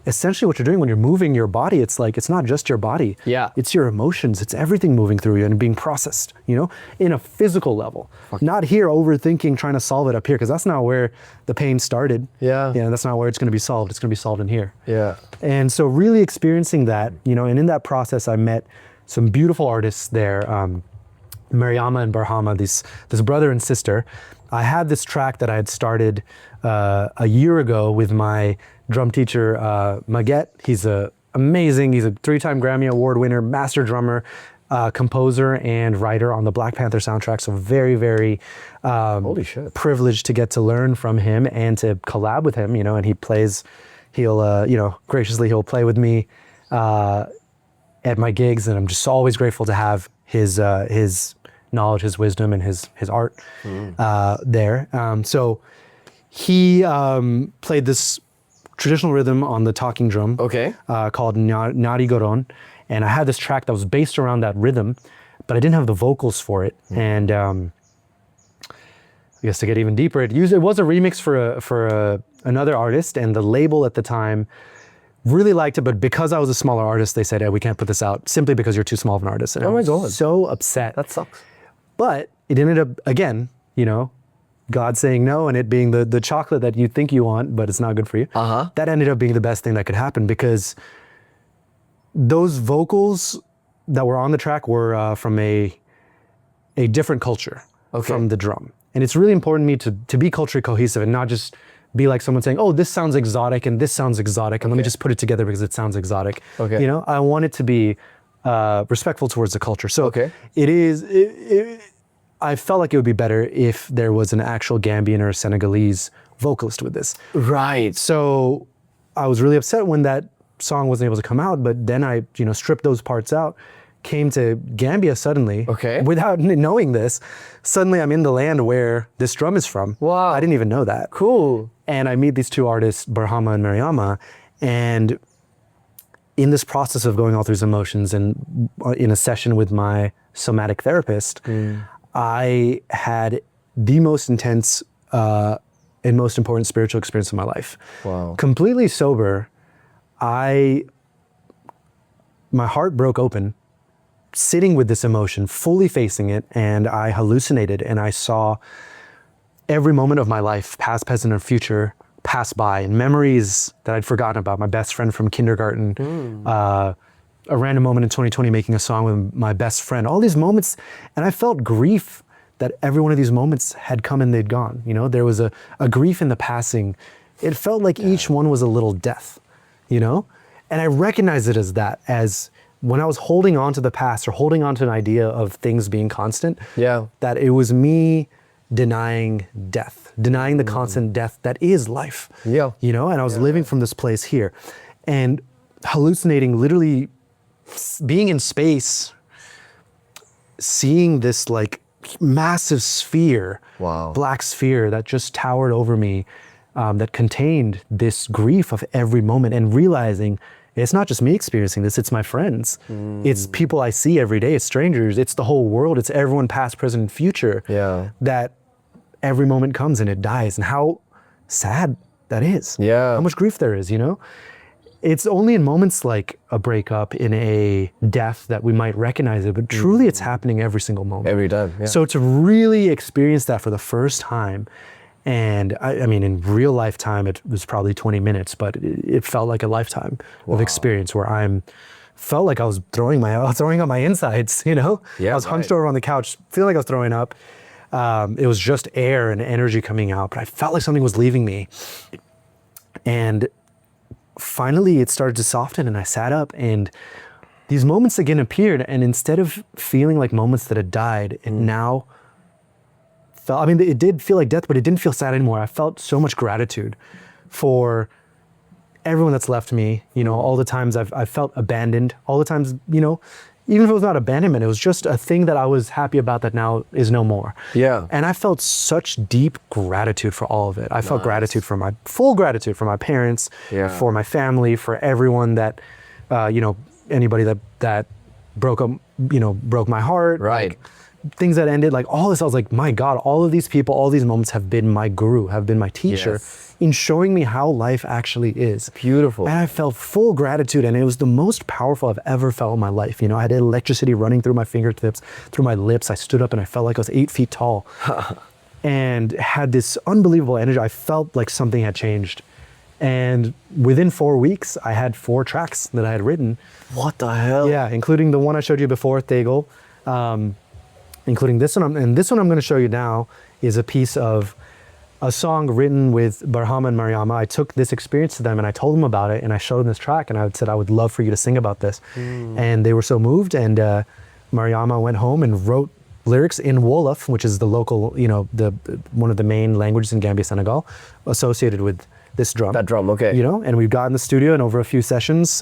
essentially what you're doing when you're moving your body. It's like, it's not just your body. Yeah. It's your emotions. It's everything moving through you and being processed, you know, in a physical level. Not here overthinking, trying to solve it up here, because that's not where the pain started. Yeah. Yeah, that's not where it's going to be solved. It's going to be solved in here. Yeah. And so really experiencing that, you know, and in that process, I met some beautiful artists there, Mariama and Barhama, this brother and sister. I had this track that I had started a year ago with my drum teacher, Maget. He's amazing. He's a 3-time Grammy Award winner, master drummer, composer, and writer on the Black Panther soundtrack. So very, very Holy shit. privileged to get to learn from him and to collab with him, you know, and he'll, you know, graciously, he'll play with me at my gigs, and I'm just always grateful to have his knowledge, his wisdom, and his art there. So he played this traditional rhythm on the talking drum, called Nari Goron, and I had this track that was based around that rhythm, but I didn't have the vocals for it. And I guess to get even deeper, it was a remix for another artist, and the label at the time really liked it, but because I was a smaller artist, they said, we can't put this out simply because you're too small of an artist. And Oh I my was God. so upset. That sucks. But it ended up, again, God saying no, and it being the chocolate that you think you want, but it's not good for you. That ended up being the best thing that could happen, because those vocals that were on the track were from a different culture from the drum. And it's really important to me to be culturally cohesive and not just be like someone saying, oh, this sounds exotic and this sounds exotic, and let me just put it together because it sounds exotic. Okay. I want it to be respectful towards the culture. So I felt like it would be better if there was an actual Gambian or Senegalese vocalist with this. Right. So I was really upset when that song wasn't able to come out, but then I, stripped those parts out, came to Gambia suddenly, without knowing this. Suddenly I'm in the land where this drum is from. Wow. I didn't even know that. Cool. And I meet these two artists, Barhama and Mariama, and in this process of going all through these emotions and in a session with my somatic therapist, I had the most intense and most important spiritual experience of my life. Wow. Completely sober, my heart broke open, sitting with this emotion, fully facing it, and I hallucinated, and I saw every moment of my life, past, present, and future, pass by, and memories that I'd forgotten about. My best friend from kindergarten, a random moment in 2020 making a song with my best friend, all these moments, and I felt grief that every one of these moments had come and they'd gone. There was a grief in the passing. It felt like each one was a little death, and I recognized it as that, as when I was holding on to the past or holding on to an idea of things being constant, that it was me denying death, denying the constant death that is life. And I was living from this place here and hallucinating, literally being in space, seeing this like massive sphere, black sphere that just towered over me, that contained this grief of every moment, and realizing it's not just me experiencing this, it's my friends. It's people I see every day, it's strangers, it's the whole world, it's everyone past, present, and future. That every moment comes and it dies, and how sad that is. How much grief there is, It's only in moments like a breakup, in a death, that we might recognize it, but truly it's happening every single moment. Every time, So to really experience that for the first time, and I mean, in real lifetime, it was probably 20 minutes, but it felt like a lifetime of experience where felt like I was throwing up my insides, I was hunched over on the couch, feeling like I was throwing up. It was just air and energy coming out, but I felt like something was leaving me. And finally it started to soften, and I sat up, and these moments again appeared, and instead of feeling like moments that had died, it now felt, it did feel like death, but it didn't feel sad anymore. I felt so much gratitude for everyone that's left me, all the times I've felt abandoned, all the times, even if it was not abandonment, it was just a thing that I was happy about that now is no more. And I felt such deep gratitude for all of it. I felt full gratitude for my parents, for my family, for everyone that, anybody that broke my heart. Like, things that ended, like all this, I was like, my God, all of these people, all these moments have been my guru, have been my teacher in showing me how life actually is. Beautiful. And I felt full gratitude, and it was the most powerful I've ever felt in my life. I had electricity running through my fingertips, through my lips. I stood up and I felt like I was 8 feet tall and had this unbelievable energy. I felt like something had changed. And within 4 weeks, I had 4 tracks that I had written. What the hell? Yeah, including the one I showed you before, Tegel. Including this one, and this one I'm going to show you now is a piece of a song written with Barhama and Mariama. I took this experience to them and I told them about it, and I showed them this track, and I said I would love for you to sing about this. And they were so moved, and Mariama went home and wrote lyrics in Wolof, which is the local, one of the main languages in Gambia, Senegal, associated with this drum. That drum, okay. And we've got in the studio, and over a few sessions,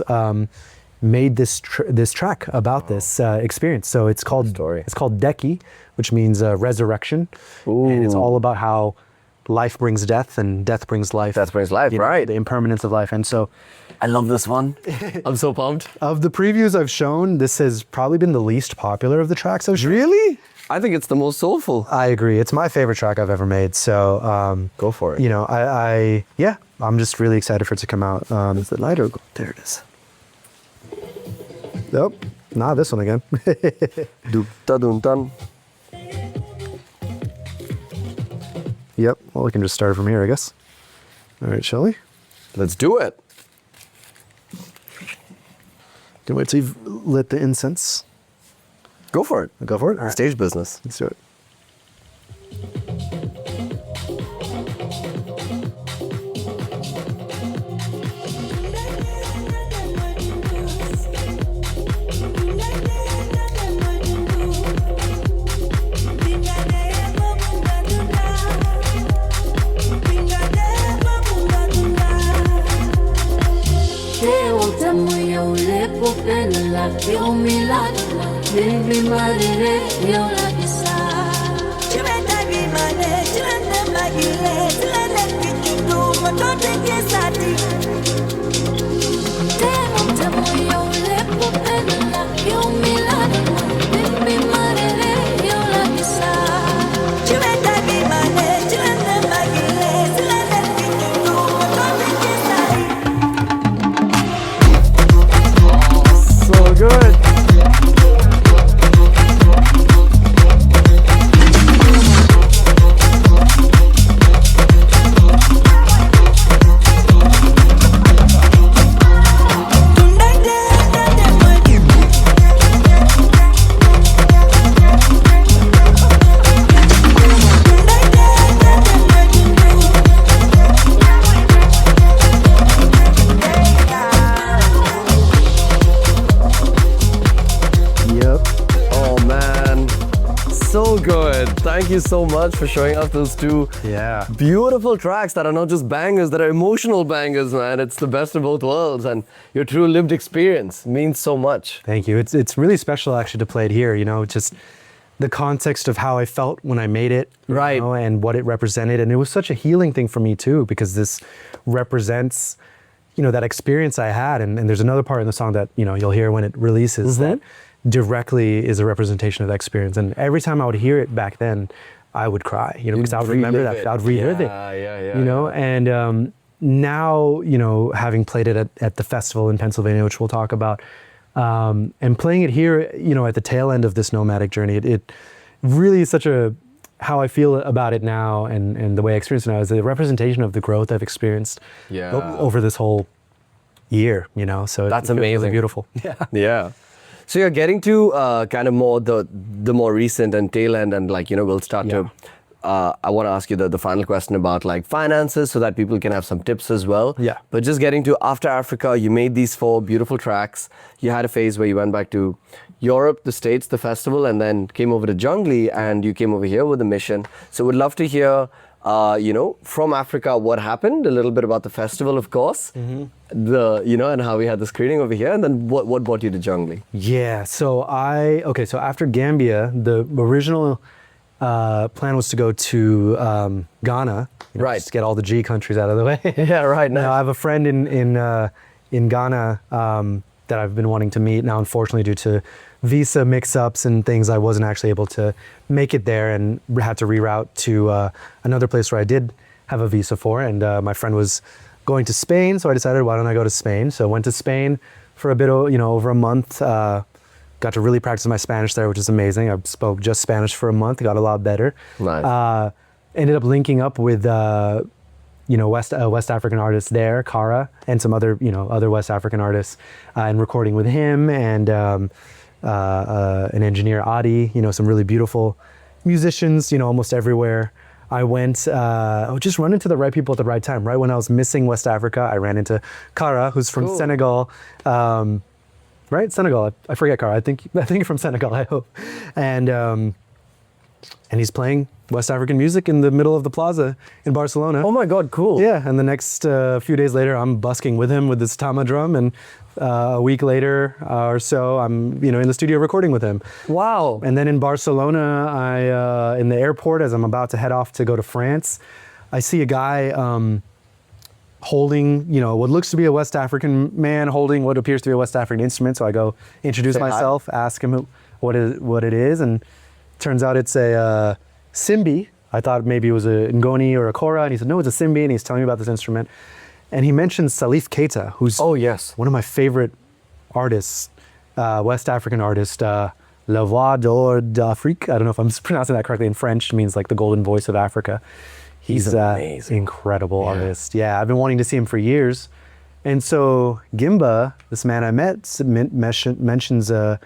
made this track about this experience. So it's called Deki, which means resurrection. And it's all about how life brings death and death brings life. Death brings life, You know, right. the impermanence of life. And so I love this one. I'm so pumped. of the previews I've shown, this has probably been the least popular of the tracks I've shown. Really? I think it's the most soulful. I agree. It's my favorite track I've ever made. So, Go for it. you know, yeah, I'm just really excited for it to come out. Is the lighter? There it is. Nope, not this one again. Dun. Yep, well, we can just start from here, I guess. All right, shall we? Let's do it. Can wait till you've lit the incense. Go for it. Go for it? All right, Stage business. let's do it. So good. Yep. Oh man, so good. Thank you so much for showing us those two Yeah. beautiful tracks that are not just bangers, that are emotional bangers, man. It's the best of both worlds, and your true lived experience means so much. Thank you. It's really special actually to play it here, you know, just the context of how I felt when I made it, you Right. know, and what it represented. And it was such a healing thing for me too, because this represents, you know, that experience I had. And there's another part in the song that, you know, you'll hear when it releases that directly is a representation of that experience. And every time I would hear it back then, I would cry, you know, because I would remember relive that, it. I would relive it, Yeah, you know, and now, you know, having played it at the festival in Pennsylvania, which we'll talk about, and playing it here, you know, at the tail end of this nomadic journey, it really is such a, how I feel about it now and the way I experience it now is a representation of the growth I've experienced over this whole year, you know, so That's it feels really amazing. beautiful. Yeah. Yeah. So you're getting to kind of more the more recent and tail end, and like, you know, we'll start to. I want to ask you the final question about like finances, so that people can have some tips as well. Yeah. But just getting to after Africa, you made these 4 beautiful tracks. You had a phase where you went back to Europe, the States, the festival, and then came over to Jungli, and you came over here with a mission. So would love to hear, you know, from Africa, what happened, a little bit about the festival, of course, you know, and how we had the screening over here, and then what brought you to Jungli? Yeah. So so after Gambia, the original plan was to go to Ghana, you know, Right. just to get all the G countries out of the way. Yeah, right. Now I have a friend in Ghana that I've been wanting to meet. Now, unfortunately, due to visa mix-ups and things, I wasn't actually able to make it there, and had to reroute to another place where I did have a visa for. And my friend was going to Spain, so I decided, why don't I go to Spain? So I went to Spain for a bit, you know, over a month. Got to really practice my Spanish there, which is amazing. I spoke just Spanish for a month, got a lot better. Nice. Ended up linking up with you know, West African artist there, Kara, and some other, you know, other West African artists, and recording with him and an engineer, Adi, you know, some really beautiful musicians, you know, almost everywhere I went. I would just run into the right people at the right time. Right when I was missing West Africa, I ran into Kara, who's from Senegal. Right, Senegal. I forget Kara. I think you're from Senegal. I hope, and he's playing West African music in the middle of the plaza in Barcelona. Oh my God, cool. Yeah, and the next few days later, I'm busking with him with his tama drum, and a week later or so, I'm, you know, in the studio recording with him. Wow. And then in Barcelona, in the airport, as I'm about to head off to go to France, I see a guy holding, what looks to be a West African man holding what appears to be a West African instrument. So I go introduce Say hi. myself, ask him what it is, and turns out it's a simbi. I thought maybe it was a ngoni or a kora, and he said, no, it's a simbi, and he's telling me about this instrument. And he mentioned Salif Keita, who's Oh, yes. one of my favorite artists, West African artist, La Voix d'Or d'Afrique. I don't know if I'm pronouncing that correctly in French. It means like the golden voice of Africa. He's amazing. incredible artist. Yeah, I've been wanting to see him for years. And so Gimba, this man I met, mentions Salif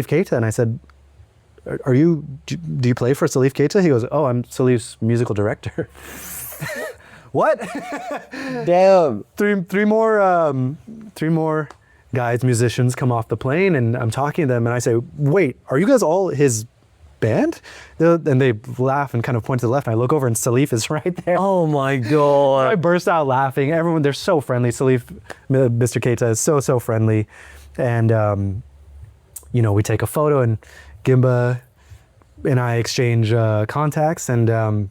Keita, and I said, do you play for Salif Keita? He goes, oh, I'm Salif's musical director. What? Damn. Three more guys, musicians come off the plane, and I'm talking to them, and I say, wait, are you guys all his band? And they laugh and kind of point to the left, and I look over, and Salif is right there. Oh my I God. burst out laughing. Everyone, they're so friendly. Salif, Mr. Keita is so friendly. And, we take a photo, and Gimba and I exchange contacts. And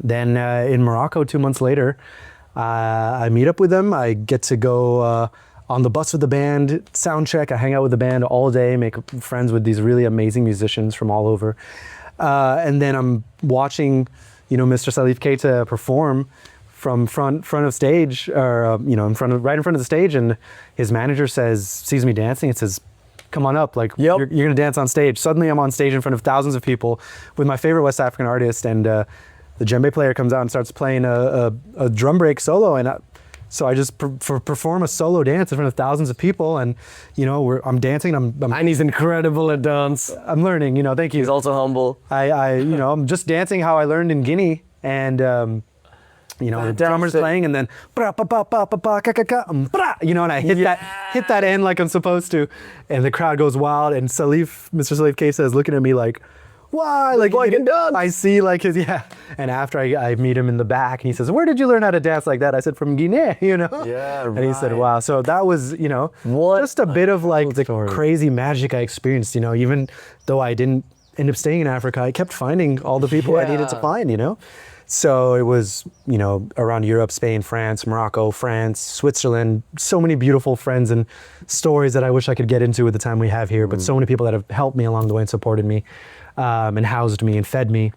then in Morocco, 2 months later, I meet up with them. I get to go on the bus with the band, sound check. I hang out with the band all day, make friends with these really amazing musicians from all over. And then I'm watching, Mr. Salif Keita perform from front of right in front of the stage, and his manager sees me dancing and says, come on up, like Yep. you're gonna dance on stage. Suddenly I'm on stage in front of thousands of people with my favorite West African artist, and the djembe player comes out and starts playing a drum break solo, and so I just perform a solo dance in front of thousands of people, and I'm dancing. And he's incredible at dance. I'm learning. Thank you. He's also humble. I'm just dancing how I learned in Guinea, and the drummer's Fantastic. playing, and then and I hit that end like I'm supposed to, and the crowd goes wild, and Mr. Salif Keita is looking at me like, why? Like, boy can dance. I see like his, yeah. And after I meet him in the back, and he says, where did you learn how to dance like that? I said, from Guinea, Yeah, And he said, right. wow. So that was, What just a bit of like the story. crazy magic I experienced, even though I didn't end up staying in Africa, I kept finding all the people I needed to Yeah. find, So it was, around Europe, Spain, France, Morocco, France, Switzerland, so many beautiful friends and stories that I wish I could get into with the time we have here, but so many people that have helped me along the way and supported me, and housed me and fed me.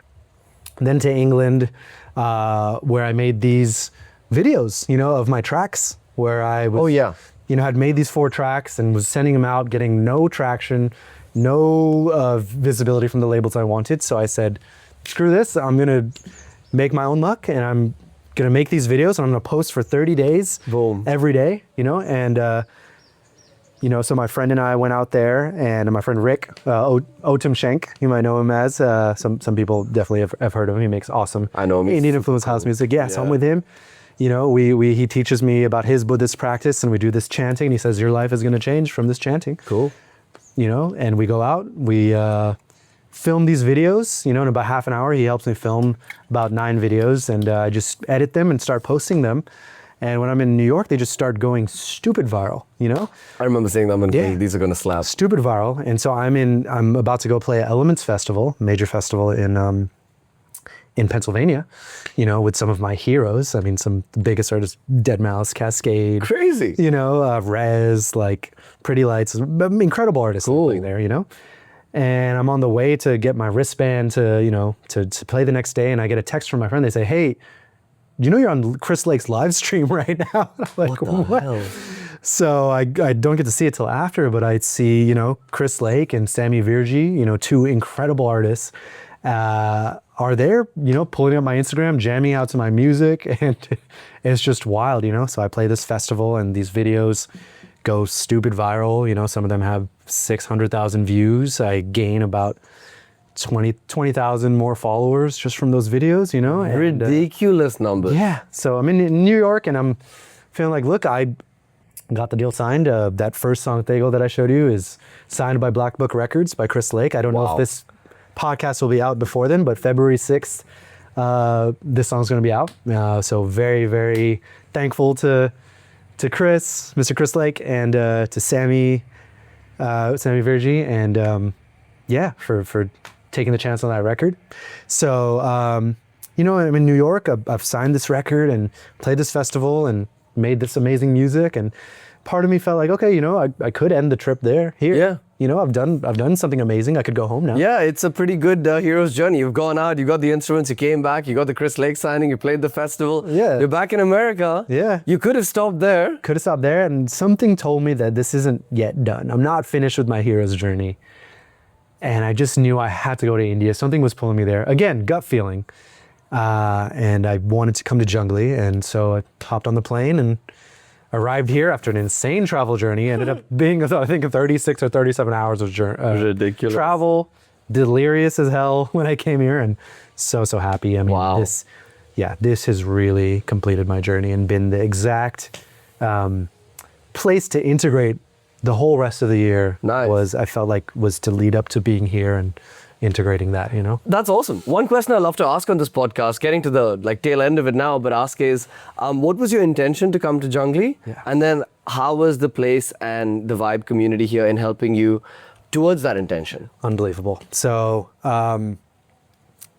Then to England, where I made these videos, of my tracks, where I was, Oh, yeah. had made these 4 tracks and was sending them out, getting no traction, no visibility from the labels I wanted. So I said, screw this, I'm gonna make my own luck, and I'm gonna make these videos, and I'm gonna post for 30 days Boom. every day, and so my friend and I went out there, and my friend Rick, Otum Schenk, you might know him as, some people definitely have heard of him. He makes awesome I know him. He's Indian influenced house music. Yeah, so I'm Yeah. with him. He teaches me about his Buddhist practice, and we do this chanting, and he says, your life is gonna change from this chanting. Cool. And we go out, we film these videos, in about half an hour. He helps me film about 9 videos, and I just edit them and start posting them. And when I'm in New York, they just start going stupid viral, I remember seeing them and Yeah. thinking, these are going to slap. stupid viral. And so I'm about to go play at Elements Festival, major festival in Pennsylvania, with some of my heroes. I mean, some of the biggest artists, Deadmau5, Cascade, Crazy. Rez, like Pretty Lights, incredible artists Cool. playing there, And I'm on the way to get my wristband to play the next day, and I get a text from my friend. They say, hey, you're on Chris Lake's live stream right now. I'm like, What the hell? So I don't get to see it till after, but I'd see, Chris Lake and Sammy Virgi, 2 incredible artists, are there, pulling up my Instagram, jamming out to my music, and it's just wild, So I play this festival, and these videos go stupid viral. Some of them have 600,000 views. I gain about 20,000 more followers just from those videos, and, Ridiculous numbers. yeah. So I'm in New York, and I'm feeling like, look, I got the deal signed. That first song, Tego, that I showed you is signed by Black Book Records by Chris Lake. I don't know Wow. if this podcast will be out before then, but February 6th, this song's going to be out. So very, very thankful to Chris, Mr. Chris Lake, and to Sammy Virgi, and for taking the chance on that record. So you know, I'm in New York. I've signed this record and played this festival and made this amazing music. And part of me felt like, okay, you know, I could end the trip there. Here, Yeah. you know, I've done something amazing. I could go home now. Yeah, it's a pretty good hero's journey. You've gone out, you got the instruments, you came back, you got the Chris Lake signing, you played the festival. Yeah. You're back in America. Yeah. You could have stopped there. Could have stopped there, and something told me that this isn't yet done. I'm not finished with my hero's journey. And I just knew I had to go to India. Something was pulling me there. Again, gut feeling. And I wanted to come to Jungli, and so I hopped on the plane and arrived here after an insane travel journey. Ended up being, I think, 36 or 37 hours of Ridiculous. travel. Delirious as hell when I came here, and so happy. I mean, Wow. this has really completed my journey and been the exact place to integrate the whole rest of the year. Nice. I felt like was to lead up to being here and integrating that, you know? That's awesome. One question I love to ask on this podcast, getting to the tail end of it now, but ask is, what was your intention to come to Jungli? Yeah. And then how was the place and the Vibe community here in helping you towards that intention? Unbelievable. So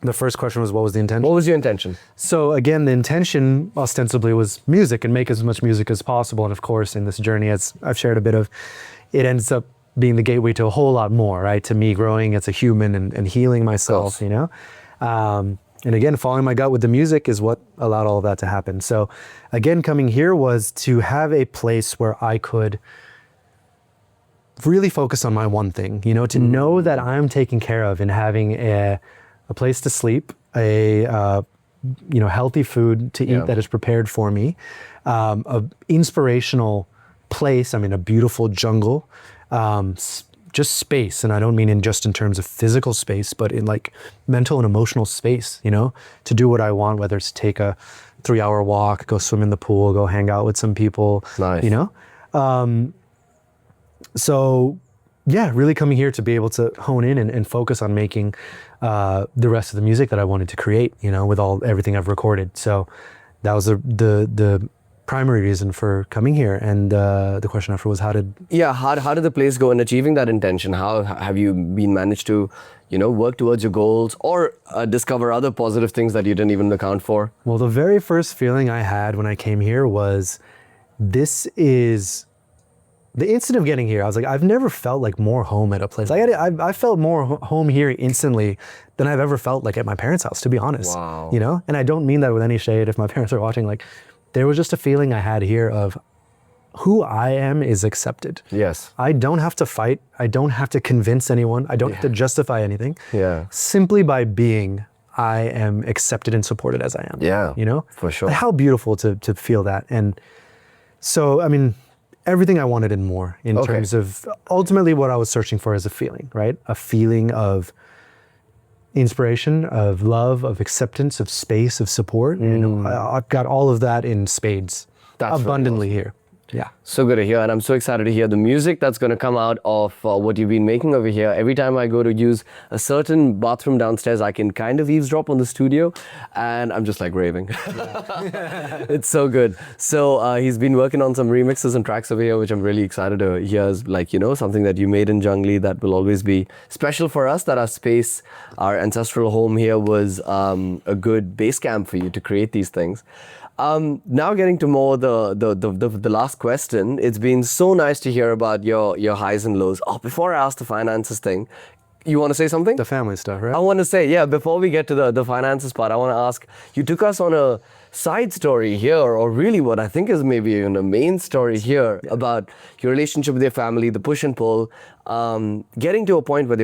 the first question was, what was the intention? What was your intention? So again, the intention ostensibly was music and make as much music as possible. And of course, in this journey, as I've shared a bit of, it ends up being the gateway to a whole lot more, right? To me growing as a human and healing myself, you know? And again, following my gut with the music is what allowed all of that to happen. So again, coming here was to have a place where I could really focus on my one thing, you know, to know that I'm taken care of and having a place to sleep, healthy food to eat that is prepared for me, a inspirational place. I mean, a beautiful jungle, just space. And I don't mean just in terms of physical space, but in like mental and emotional space, you know, to do what I want, whether it's take a 3-hour walk, go swim in the pool, go hang out with some people, Nice. you know? So yeah, really coming here to be able to hone in and focus on making the rest of the music that I wanted to create, you know, with everything I've recorded. So that was the primary reason for coming here. And the question after was, how did the place go in achieving that intention? How have you been managed to, work towards your goals or discover other positive things that you didn't even account for? Well, the very first feeling I had when I came here was, this is the instant of getting here. I was like, I've never felt like more home at a place. I felt more home here instantly than I've ever felt like at my parents' house, to be honest. Wow. You know, and I don't mean that with any shade if my parents are watching. Like, there was just a feeling I had here of who I am is accepted. Yes. I don't have to fight. I don't have to convince anyone. I don't have to justify anything. Yeah. Simply by being, I am accepted and supported as I am. Yeah, You know? for sure. How beautiful to feel that. And so, I mean, everything I wanted and more in Okay. terms of ultimately what I was searching for is a feeling, right? A feeling of inspiration, of love, of acceptance, of space, of support. And I've got all of that in spades, That's really abundantly here. Yeah. So good to hear, and I'm so excited to hear the music that's going to come out of what you've been making over here. Every time I go to use a certain bathroom downstairs, I can kind of eavesdrop on the studio, and I'm just like raving. It's so good. So he's been working on some remixes and tracks over here, which I'm really excited to hear. Is like, something that you made in Jungli that will always be special for us. That our space, our ancestral home here was a good base camp for you to create these things. Now getting to more the last question, it's been so nice to hear about your highs and lows. Oh, before I ask the finances thing, you want to say something? The family stuff, right? I want to say, before we get to the finances part, I want to ask, you took us on a side story here, or really what I think is maybe even a main story here about your relationship with your family, the push and pull, getting to a point where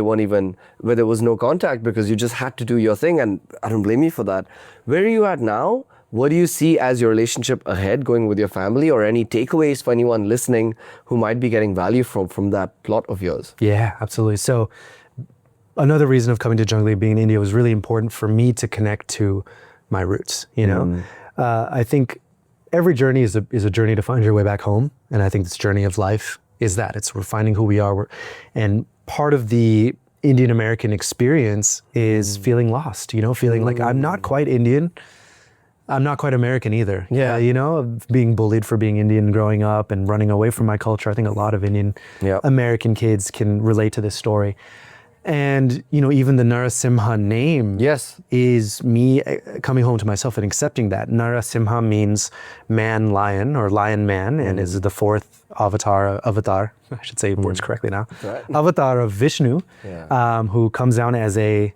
where there was no contact because you just had to do your thing, and I don't blame you for that. Where are you at now? What do you see as your relationship ahead going with your family, or any takeaways for anyone listening who might be getting value from that plot of yours? Yeah, absolutely. So another reason of coming to Jungli, being in India, was really important for me to connect to my roots, you know? I think every journey is a journey to find your way back home. And I think this journey of life is that. We're finding who we are. And part of the Indian American experience is feeling lost, feeling like I'm not quite Indian. I'm not quite American either. Yeah. Of being bullied for being Indian growing up and running away from my culture. I think a lot of Indian American kids can relate to this story. And, even the Narasimha name Yes. is me coming home to myself and accepting that. Narasimha means man lion or lion man, and is the fourth avatar, I should say words correctly now, Right. avatar of Vishnu, Yeah. who comes down as a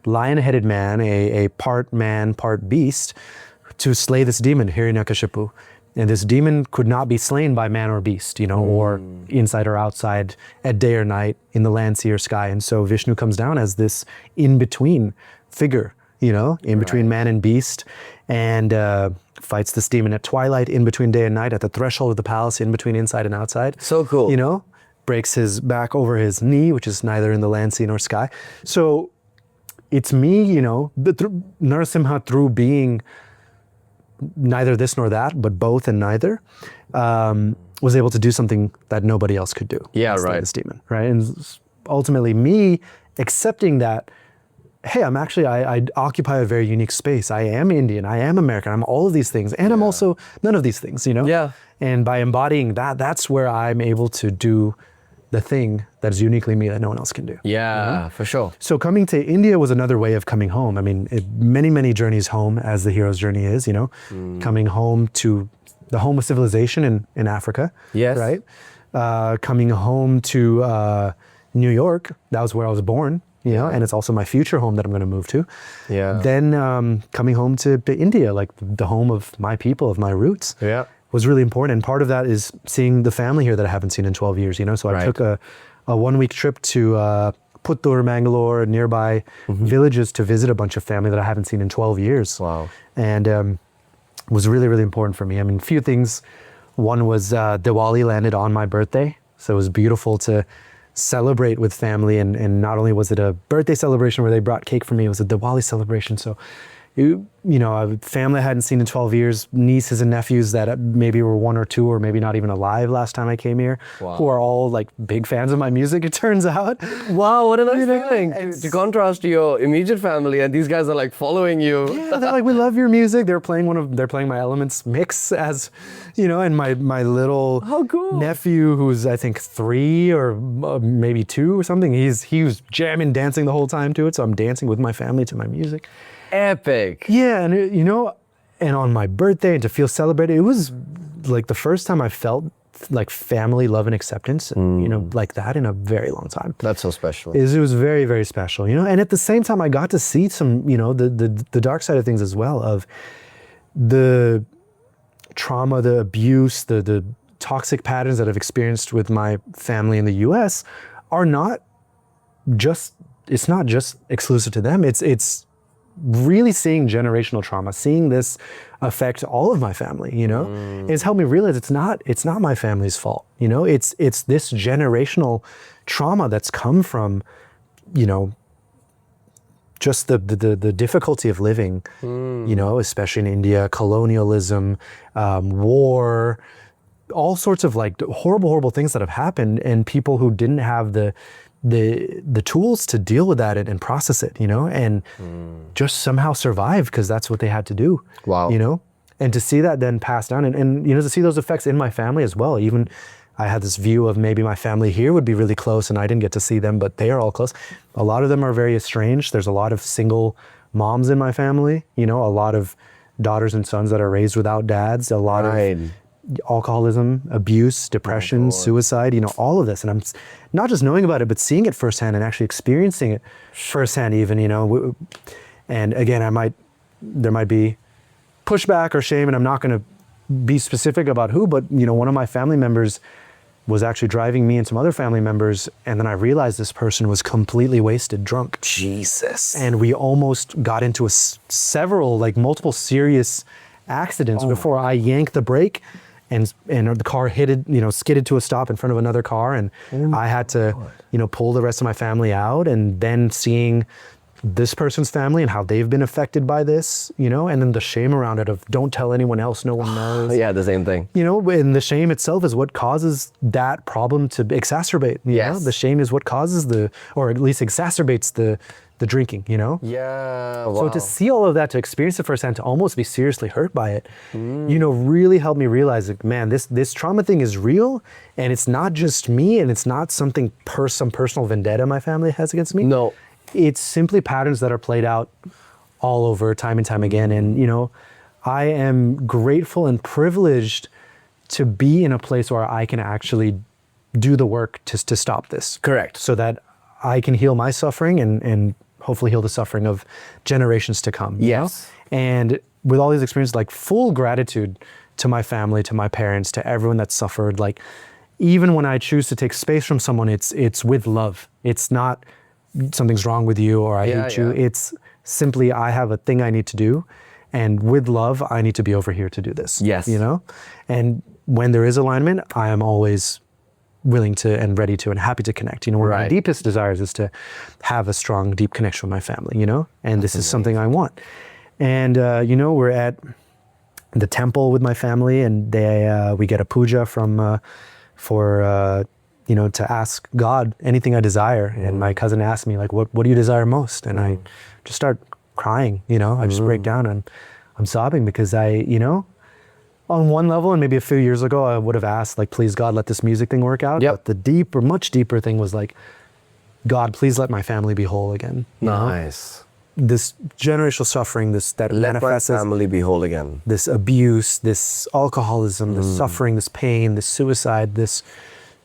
lion-headed man, a part man, part beast, to slay this demon, Hiranyakashipu. And this demon could not be slain by man or beast, or inside or outside, at day or night, in the land, sea, or sky. And so Vishnu comes down as this in-between figure, in between man and beast, and fights this demon at twilight, in between day and night, at the threshold of the palace, in between inside and outside. So cool. Breaks his back over his knee, which is neither in the land, sea, nor sky. So it's me, Narasimha, through being neither this nor that, but both and neither, was able to do something that nobody else could do. Yeah, slay right. This demon, right? And ultimately, me accepting that, hey, I occupy a very unique space. I am Indian. I am American. I'm all of these things, and I'm also none of these things. Yeah. And by embodying that, that's where I'm able to do the thing that is uniquely me that no one else can do. Yeah, for sure. So coming to India was another way of coming home. I mean, many, many journeys home, as the hero's journey is, coming home to the home of civilization in Africa. Yes. Right? Coming home to New York, that was where I was born, and it's also my future home that I'm going to move to. Yeah. Then coming home to India, like the home of my people, of my roots. Yeah. Was really important. And part of that is seeing the family here that I haven't seen in 12 years, So I Right. took a 1-week trip to Puttur, Mangalore, nearby villages to visit a bunch of family that I haven't seen in 12 years. Wow. And it was really, really important for me. I mean, a few things. One was Diwali landed on my birthday. So it was beautiful to celebrate with family. And not only was it a birthday celebration where they brought cake for me, it was a Diwali celebration. So a family I hadn't seen in 12 years, nieces and nephews that maybe were 1 or 2 or maybe not even alive last time I came here, Wow. who are all like big fans of my music, it turns out. Wow, what a nice feeling. To contrast to your immediate family, and these guys are like following you. Yeah, they're like, we love your music. They're playing my Elements mix as, and my little How cool. nephew, who's I think 3 or maybe 2 or something, he was jamming, dancing the whole time to it. So I'm dancing with my family to my music. Epic. Yeah, and and on my birthday, and to feel celebrated, it was like the first time I felt like family love and acceptance, like that in a very long time. That's so special. It was very, very special, And at the same time, I got to see some, the dark side of things as well, of the trauma, the abuse, the toxic patterns that I've experienced with my family in the U.S. are not just exclusive to them. It's really seeing generational trauma, seeing this affect all of my family, it's helped me realize it's not my family's fault. It's this generational trauma that's come from, just the difficulty of living, especially in India, colonialism, war, all sorts of like horrible things that have happened, and people who didn't have the tools to deal with that and process it, and just somehow survive because that's what they had to do. Wow. And to see that then passed down and to see those effects in my family as well. Even I had this view of maybe my family here would be really close and I didn't get to see them, but they are all close. A lot of them are very estranged. There's a lot of single moms in my family, a lot of daughters and sons that are raised without dads, a lot Right. of alcoholism, abuse, depression, suicide, all of this. And I'm not just knowing about it, but seeing it firsthand and actually experiencing it firsthand even, and again, there might be pushback or shame, and I'm not going to be specific about who, but one of my family members was actually driving me and some other family members, and then I realized this person was completely wasted, drunk. Jesus. And we almost got into several, like multiple serious accidents before I yanked the brake and the car skidded to a stop in front of another car, and I had to, pull the rest of my family out, and then seeing this person's family and how they've been affected by this, you know, and then the shame around it of don't tell anyone else, no one knows. Yeah, the same thing. You know, and the shame itself is what causes that problem to exacerbate. You know? Yes. The shame is what causes or at least exacerbates the drinking, you know? Yeah, wow. So to see all of that, to experience it firsthand, to almost be seriously hurt by it, you know, really helped me realize, like, man, this trauma thing is real, and it's not just me, and it's not something some personal vendetta my family has against me. No. It's simply patterns that are played out all over time and time again. And, you know, I am grateful and privileged to be in a place where I can actually do the work to stop this. Correct. So that I can heal my suffering and hopefully heal the suffering of generations to come. You know? And with all these experiences, like, full gratitude to my family, to my parents, to everyone that suffered. Like, even when I choose to take space from someone, it's with love. It's not something's wrong with you or I hate you. It's simply, I have a thing I need to do, and with love, I need to be over here to do this. Yes. You know? And when there is alignment, I am always willing to and ready to and happy to connect. You know, one of my deepest desires is to have a strong, deep connection with my family, you know? And this is something I want. And, you know, we're at the temple with my family, and we get a puja you know, to ask God anything I desire. And my cousin asked me, like, what do you desire most? And I just start crying, you know? I just break down and I'm sobbing because you know, on one level, and maybe a few years ago, I would have asked, like, please, God, let this music thing work out. But the much deeper thing was like, God, please let my family be whole again. You know? This generational suffering, that manifests Let my family be whole again. This abuse, this alcoholism, this suffering, this pain, this suicide, this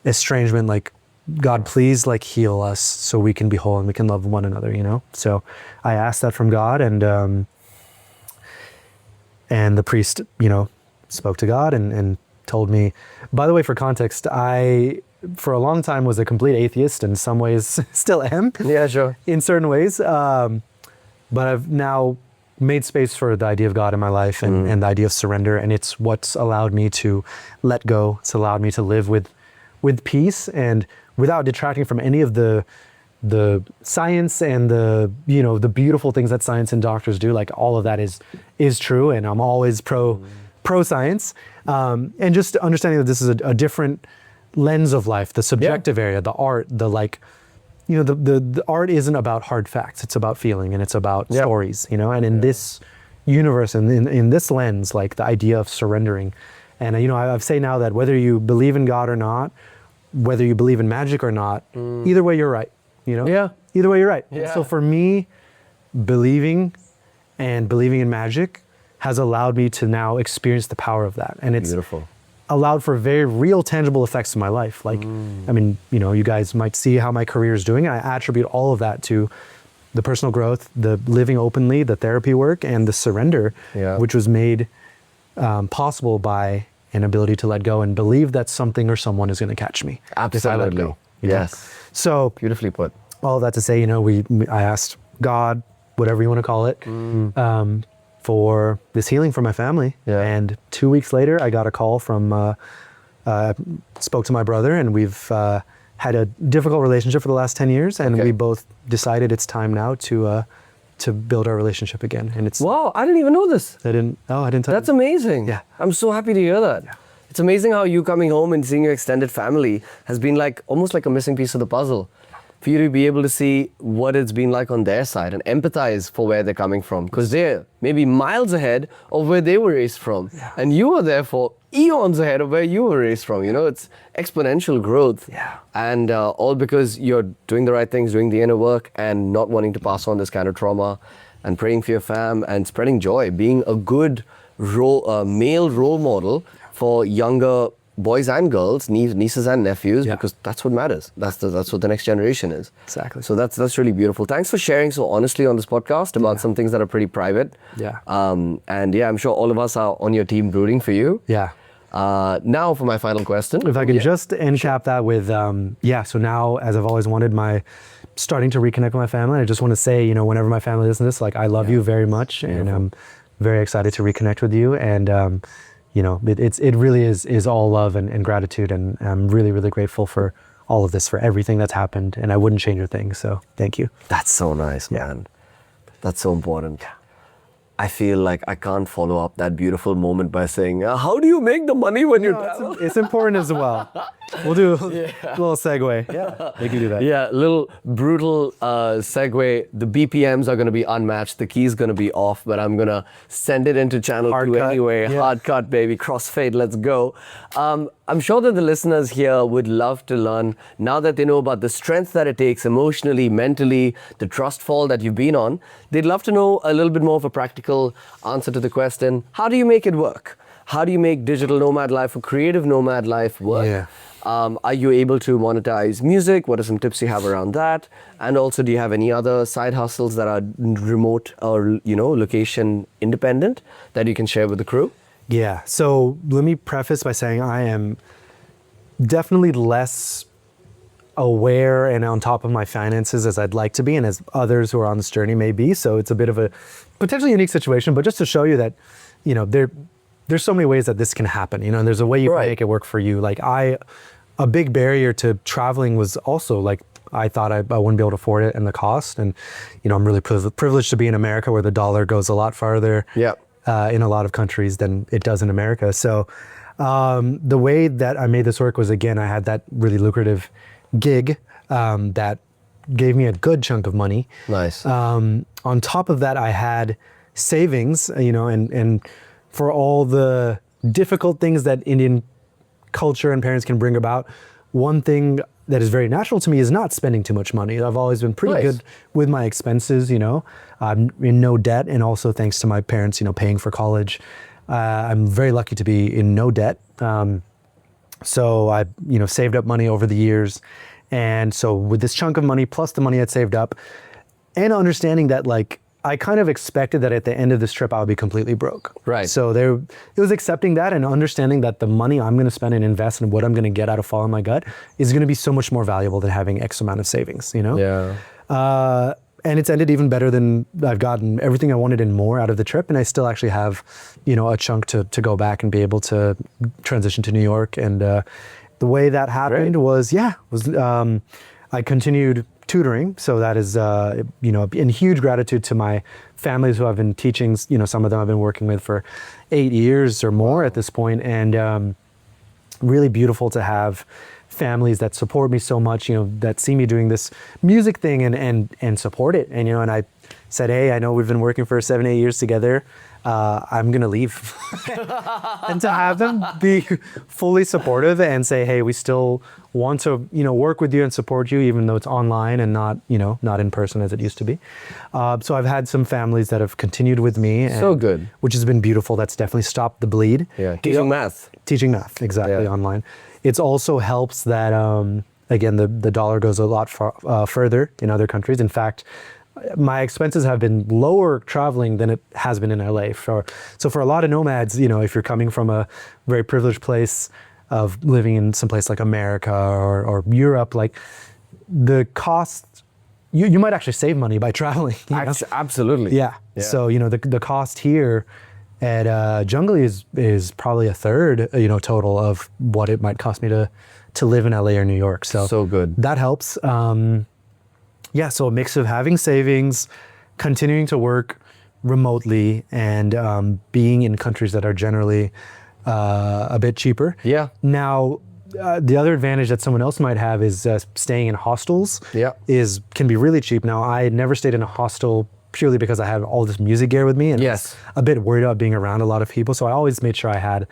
estrangement, like, God, please, like, heal us so we can be whole and we can love one another, you know? So I asked that from God, and the priest, you know, spoke to God and told me, by the way, for context, I, for a long time, was a complete atheist, in some ways still am. Yeah, sure. In certain ways. But I've now made space for the idea of God in my life and the idea of surrender. And it's what's allowed me to let go. It's allowed me to live with peace and without detracting from any of the science and the, you know, the beautiful things that science and doctors do. Like, all of that is true. And I'm always pro science. And just understanding that this is a different lens of life, the subjective area, the art, the, like, you know, the art isn't about hard facts. It's about feeling, and it's about stories, you know, and in this universe and in this lens, like, the idea of surrendering. And, you know, I say now that whether you believe in God or not, whether you believe in magic or not, either way, you're right, you know? Yeah. Either way, you're right. Yeah. So for me, believing in magic has allowed me to now experience the power of that. And it's Beautiful. allowed for very real, tangible effects in my life. Like, I mean, you know, you guys might see how my career is doing. I attribute all of that to the personal growth, the living openly, the therapy work, and the surrender, which was made possible by an ability to let go and believe that something or someone is going to catch me. Absolutely. If I let go, you know? Yes. So Beautifully put. all that to say, you know, I asked God, whatever you want to call it, for this healing for my family. And 2 weeks later, I got a call from, spoke to my brother, and we've had a difficult relationship for the last 10 years. And we both decided it's time now to build our relationship again. And it's, Wow, I didn't even know this. I didn't tell That's you. amazing. Yeah. I'm so happy to hear that. It's amazing how you coming home and seeing your extended family has been like almost like a missing piece of the puzzle. For you to be able to see what it's been like on their side and empathize for where they're coming from, because they're maybe miles ahead of where they were raised from. And you are therefore eons ahead of where you were raised from. You know, it's exponential growth. And all because you're doing the right things, doing the inner work, and not wanting to pass on this kind of trauma, and praying for your fam and spreading joy, being a good male role model for younger boys and girls, nieces and nephews, because that's what matters. That's what the next generation is. Exactly. So that's really beautiful. Thanks for sharing so honestly on this podcast about some things that are pretty private. And I'm sure all of us are on your team rooting for you. Now for my final question. If I can just end cap that with, so now, as I've always wanted, starting to reconnect with my family, I just want to say, you know, whenever my family listens to this, like, I love you very much, and I'm very excited to reconnect with you. And, you know, it really is all love and gratitude, and I'm really, really grateful for all of this, for everything that's happened, and I wouldn't change a thing. So thank you. That's so nice, man. That's so important. I feel like I can't follow up that beautiful moment by saying, how do you make the money when you travel? It's important as well. We'll do a little segue. Yeah, we can do that. Yeah, little brutal segue. The BPMs are going to be unmatched. The key's going to be off, but I'm going to send it into channel Hard 2 cut. anyway. Yeah. Hard cut, baby. Crossfade, let's go. I'm sure that the listeners here would love to learn, now that they know about the strength that it takes emotionally, mentally, the trust fall that you've been on, they'd love to know a little bit more of a practical answer to the question, how do you make it work? How do you make digital nomad life or creative nomad life work? Yeah. Are you able to monetize music? What are some tips you have around that? And also, do you have any other side hustles that are remote or, location independent that you can share with the crew? Yeah. So let me preface by saying I am definitely less aware and on top of my finances as I'd like to be, and as others who are on this journey may be. So it's a bit of a potentially unique situation, but just to show you that, there's so many ways that this can happen, and there's a way you can make it work for you. Like a big barrier to traveling was also like, I thought I wouldn't be able to afford it and the cost. And, I'm really privileged to be in America where the dollar goes a lot farther in a lot of countries than it does in America. So the way that I made this work was, again, I had that really lucrative gig that gave me a good chunk of money. Nice. On top of that, I had savings, and for all the difficult things that Indian culture and parents can bring about, one thing that is very natural to me is not spending too much money. I've always been pretty good with my expenses, I'm in no debt, and also thanks to my parents, paying for college. I'm very lucky to be in no debt. So I, saved up money over the years. And so with this chunk of money, plus the money I'd saved up, and understanding that, like, I kind of expected that at the end of this trip, I would be completely broke. Right. So it was accepting that and understanding that the money I'm going to spend and invest and what I'm going to get out of following my gut is going to be so much more valuable than having X amount of savings, Yeah. And it's ended even better than I've gotten everything I wanted and more out of the trip. And I still actually have, a chunk to go back and be able to transition to New York. And the way that happened was I continued tutoring. So that is, in huge gratitude to my families who I've been teaching, some of them I've been working with for 8 years or more at this point. And really beautiful to have families that support me so much, that see me doing this music thing and support it. And, and I said, hey, I know we've been working for 7-8 years together. I'm going to leave. And to have them be fully supportive and say, hey, we still want to, work with you and support you, even though it's online and not, not in person as it used to be. So I've had some families that have continued with me. And, So good. Which has been beautiful. That's definitely stopped the bleed. Yeah. Teaching math. Teaching math, exactly, online. It also helps that, again, the dollar goes a lot further in other countries. In fact, my expenses have been lower traveling than it has been in LA. So for a lot of nomads, if you're coming from a very privileged place of living in some place like America or Europe, like the cost, you might actually save money by traveling. Absolutely. Yeah. So, the cost here at Jungli is probably a third, total of what it might cost me to live in LA or New York. So good. That helps. So a mix of having savings, continuing to work remotely, and being in countries that are generally a bit cheaper. Yeah. Now, the other advantage that someone else might have is staying in hostels. Yeah. Can be really cheap. Now, I had never stayed in a hostel purely because I had all this music gear with me, and I was a bit worried about being around a lot of people. So I always made sure I had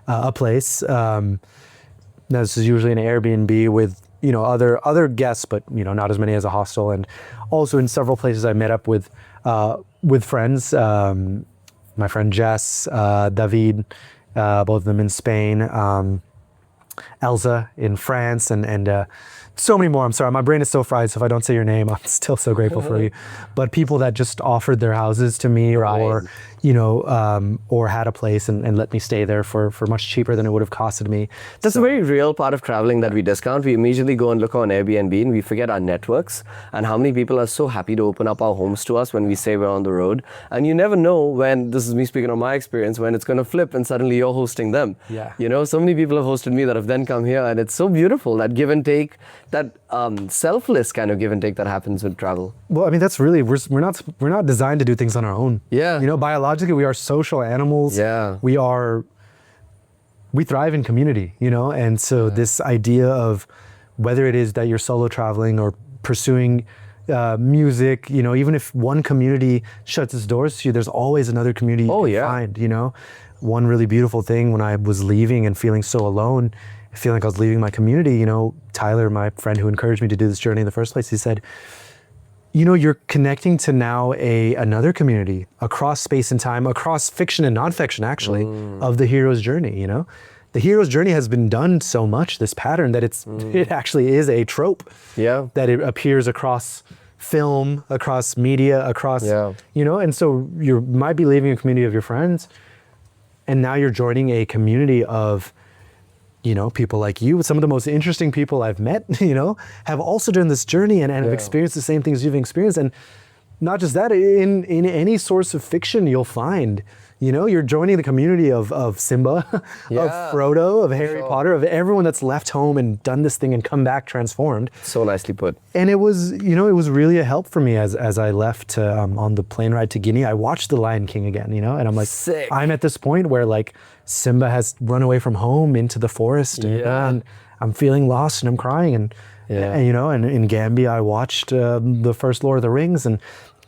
a place. This is usually an Airbnb with other guests, but not as many as a hostel. And also in several places I met up with friends. My friend Jess, David, both of them in Spain, Elsa in France, and so many more. I'm sorry, my brain is so fried, so if I don't say your name, I'm still so grateful for you. But people that just offered their houses to me, or had a place and let me stay there for much cheaper than it would have costed me. That's a very real part of traveling that we discount. We immediately go and look on Airbnb and we forget our networks and how many people are so happy to open up our homes to us when we say we're on the road. And you never know when, this is me speaking on my experience, when it's going to flip and suddenly you're hosting them. Yeah. So many people have hosted me that have then come here, and it's so beautiful, that give and take that selfless kind of give and take that happens with travel. Well, I mean, that's really we're not designed to do things on our own. Yeah. You know, biologically, we are social animals. Yeah. We thrive in community. You know, and so this idea of whether it is that you're solo traveling or pursuing music, you know, even if one community shuts its doors to you, there's always another community you can find. You know, one really beautiful thing when I was leaving and feeling so alone, feeling like I was leaving my community, you know, Tyler, my friend who encouraged me to do this journey in the first place, he said, you know, you're connecting to now another community across space and time, across fiction and nonfiction, actually, of the hero's journey, you know? The hero's journey has been done so much, this pattern, that it actually is a trope. Yeah. That it appears across film, across media, across, you know? And so you might be leaving a community of your friends, and now you're joining a community of, you know, people like you. Some of the most interesting people I've met, you know, have also done this journey and have experienced the same things you've experienced. And not just that, in any source of fiction you'll find, you know, you're joining the community of Simba, of Frodo, of Harry Potter, of everyone that's left home and done this thing and come back transformed. So nicely put. And it was, you know, it was really a help for me as I left on the plane ride to Guinea. I watched The Lion King again, you know, and I'm like, sick. I'm at this point where like Simba has run away from home into the forest, and I'm feeling lost and I'm crying, and you know, and in Gambia I watched the first Lord of the Rings, and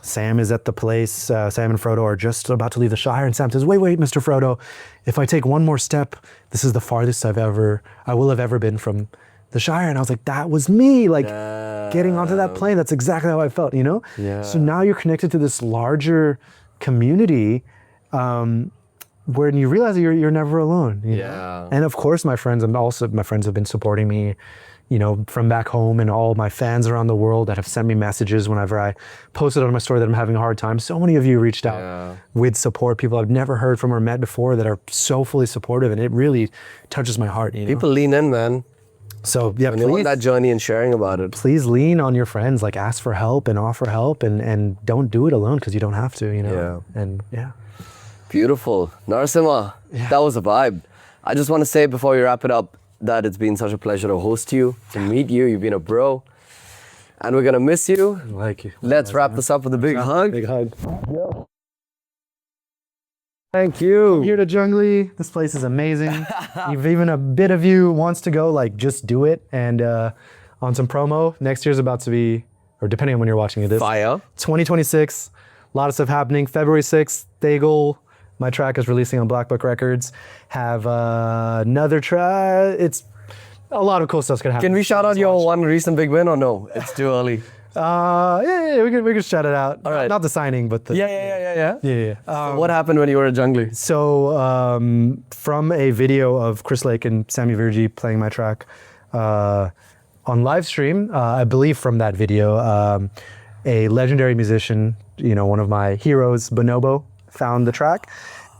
Sam is at the place, Sam and Frodo are just about to leave the Shire, and Sam says, wait, Mr. Frodo, if I take one more step, this is the farthest I will have ever been from the Shire. And I was like, that was me, like getting onto that plane, that's exactly how I felt, you know? Yeah. So now you're connected to this larger community, where you realize that you're never alone. You know? And of course, my friends have been supporting me, you know, from back home, and all my fans around the world that have sent me messages whenever I posted on my story that I'm having a hard time. So many of you reached out with support, people I've never heard from or met before that are so fully supportive, and it really touches my heart. You know? People lean in, man. So yeah, When they want that journey and sharing about it. Please lean on your friends, like ask for help and offer help, and don't do it alone, because you don't have to, you know? And Beautiful. Narasimha, that was a vibe. I just want to say before we wrap it up that it's been such a pleasure to host you, to meet you. You've been a bro. And we're going to miss you. Like you. Let's wrap this up with a big hug. Big hug. Thank you. Come here to Jungli. This place is amazing. If even a bit of you wants to go, like, just do it. And on some promo, next year's about to be, or depending on when you're watching it, this Fire. 2026. A lot of stuff happening. February 6th, Thagel. My track is releasing on Black Book Records. Have another track. It's a lot of cool stuff's gonna happen. Can we shout out your one recent big win or no? It's too early. Yeah, we can shout it out. All right. Not the signing, but the Yeah. yeah. What happened when you were at Jungli? So from a video of Chris Lake and Sammy Virji playing my track on live stream, I believe from that video, a legendary musician, you know, one of my heroes, Bonobo, found the track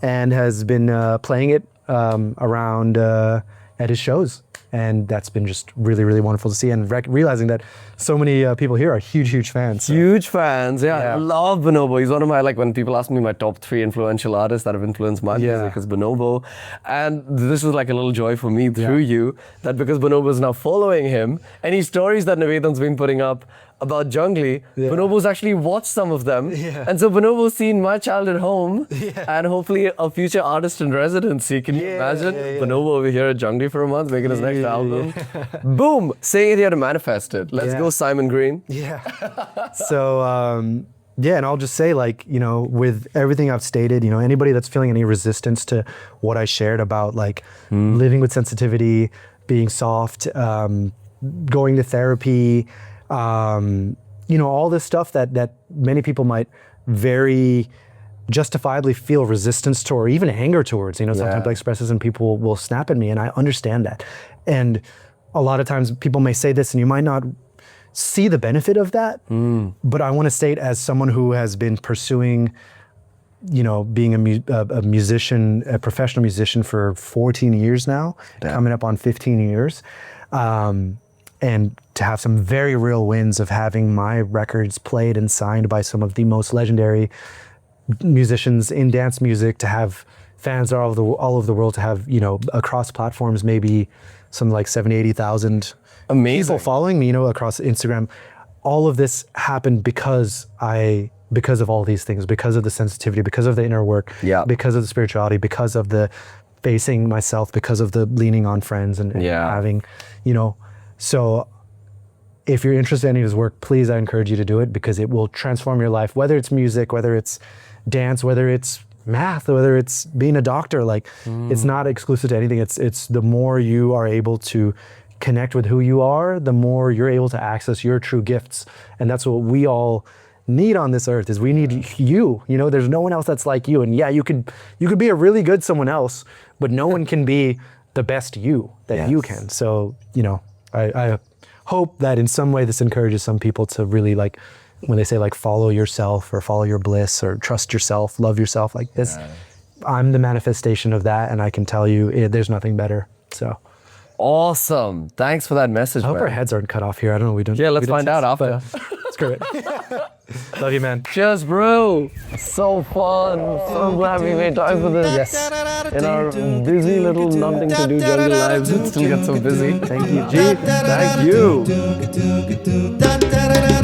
and has been playing it around at his shows. And that's been just really, really wonderful to see, and realizing that so many people here are huge fans. So. Huge fans, I love Bonobo. He's one of my, like, when people ask me my top 3 influential artists that have influenced my music is Bonobo. And this is like a little joy for me through you, that because Bonobo is now following him, any stories that Nivedan's been putting up about Jungli, Bonobo's actually watched some of them. And so Bonobo's seen my childhood home and hopefully a future artist in residency. Can you imagine? Bonobo over here at Jungli for a month making his next album. Boom! Saying it here to manifest it. Let's go, Simon Green. So, and I'll just say, like, you know, with everything I've stated, you know, anybody that's feeling any resistance to what I shared about, like, living with sensitivity, being soft, going to therapy, you know, all this stuff that many people might very justifiably feel resistance to, or even anger towards, you know, sometimes I express this and people will snap at me, and I understand that. And a lot of times people may say this and you might not see the benefit of that, but I want to state, as someone who has been pursuing, you know, being a musician, a professional musician for 14 years now, coming up on 15 years, and to have some very real wins of having my records played and signed by some of the most legendary musicians in dance music, to have fans are all over the world, to have, you know, across platforms, maybe some like 70, 80,000 Amazing. people following me, you know, across Instagram. All of this happened because of all these things, because of the sensitivity, because of the inner work, Yeah. because of the spirituality, because of the facing myself, because of the leaning on friends and Yeah. having, you know, so if you're interested in any of his work, please, I encourage you to do it, because it will transform your life, whether it's music, whether it's dance, whether it's math, whether it's being a doctor. Like, it's not exclusive to anything. It's the more you are able to connect with who you are, the more you're able to access your true gifts. And that's what we all need on this earth, is we need you. You know, there's no one else that's like you. And yeah, you could be a really good someone else, but no one can be the best you that you can. So, you know, I hope that in some way this encourages some people to really, like, when they say like follow yourself or follow your bliss or trust yourself, love yourself, like this, I'm the manifestation of that, and I can tell you there's nothing better. So Awesome. Thanks for that message, I hope man. our heads aren't cut off here. I don't know. Yeah, let's find out after. Screw it. Love you, man. Cheers, bro. So fun. So glad we made time for this. Yes. In our busy little nothing to do jungle lives, it still gets so busy. Thank you, G, thank you. Da da da da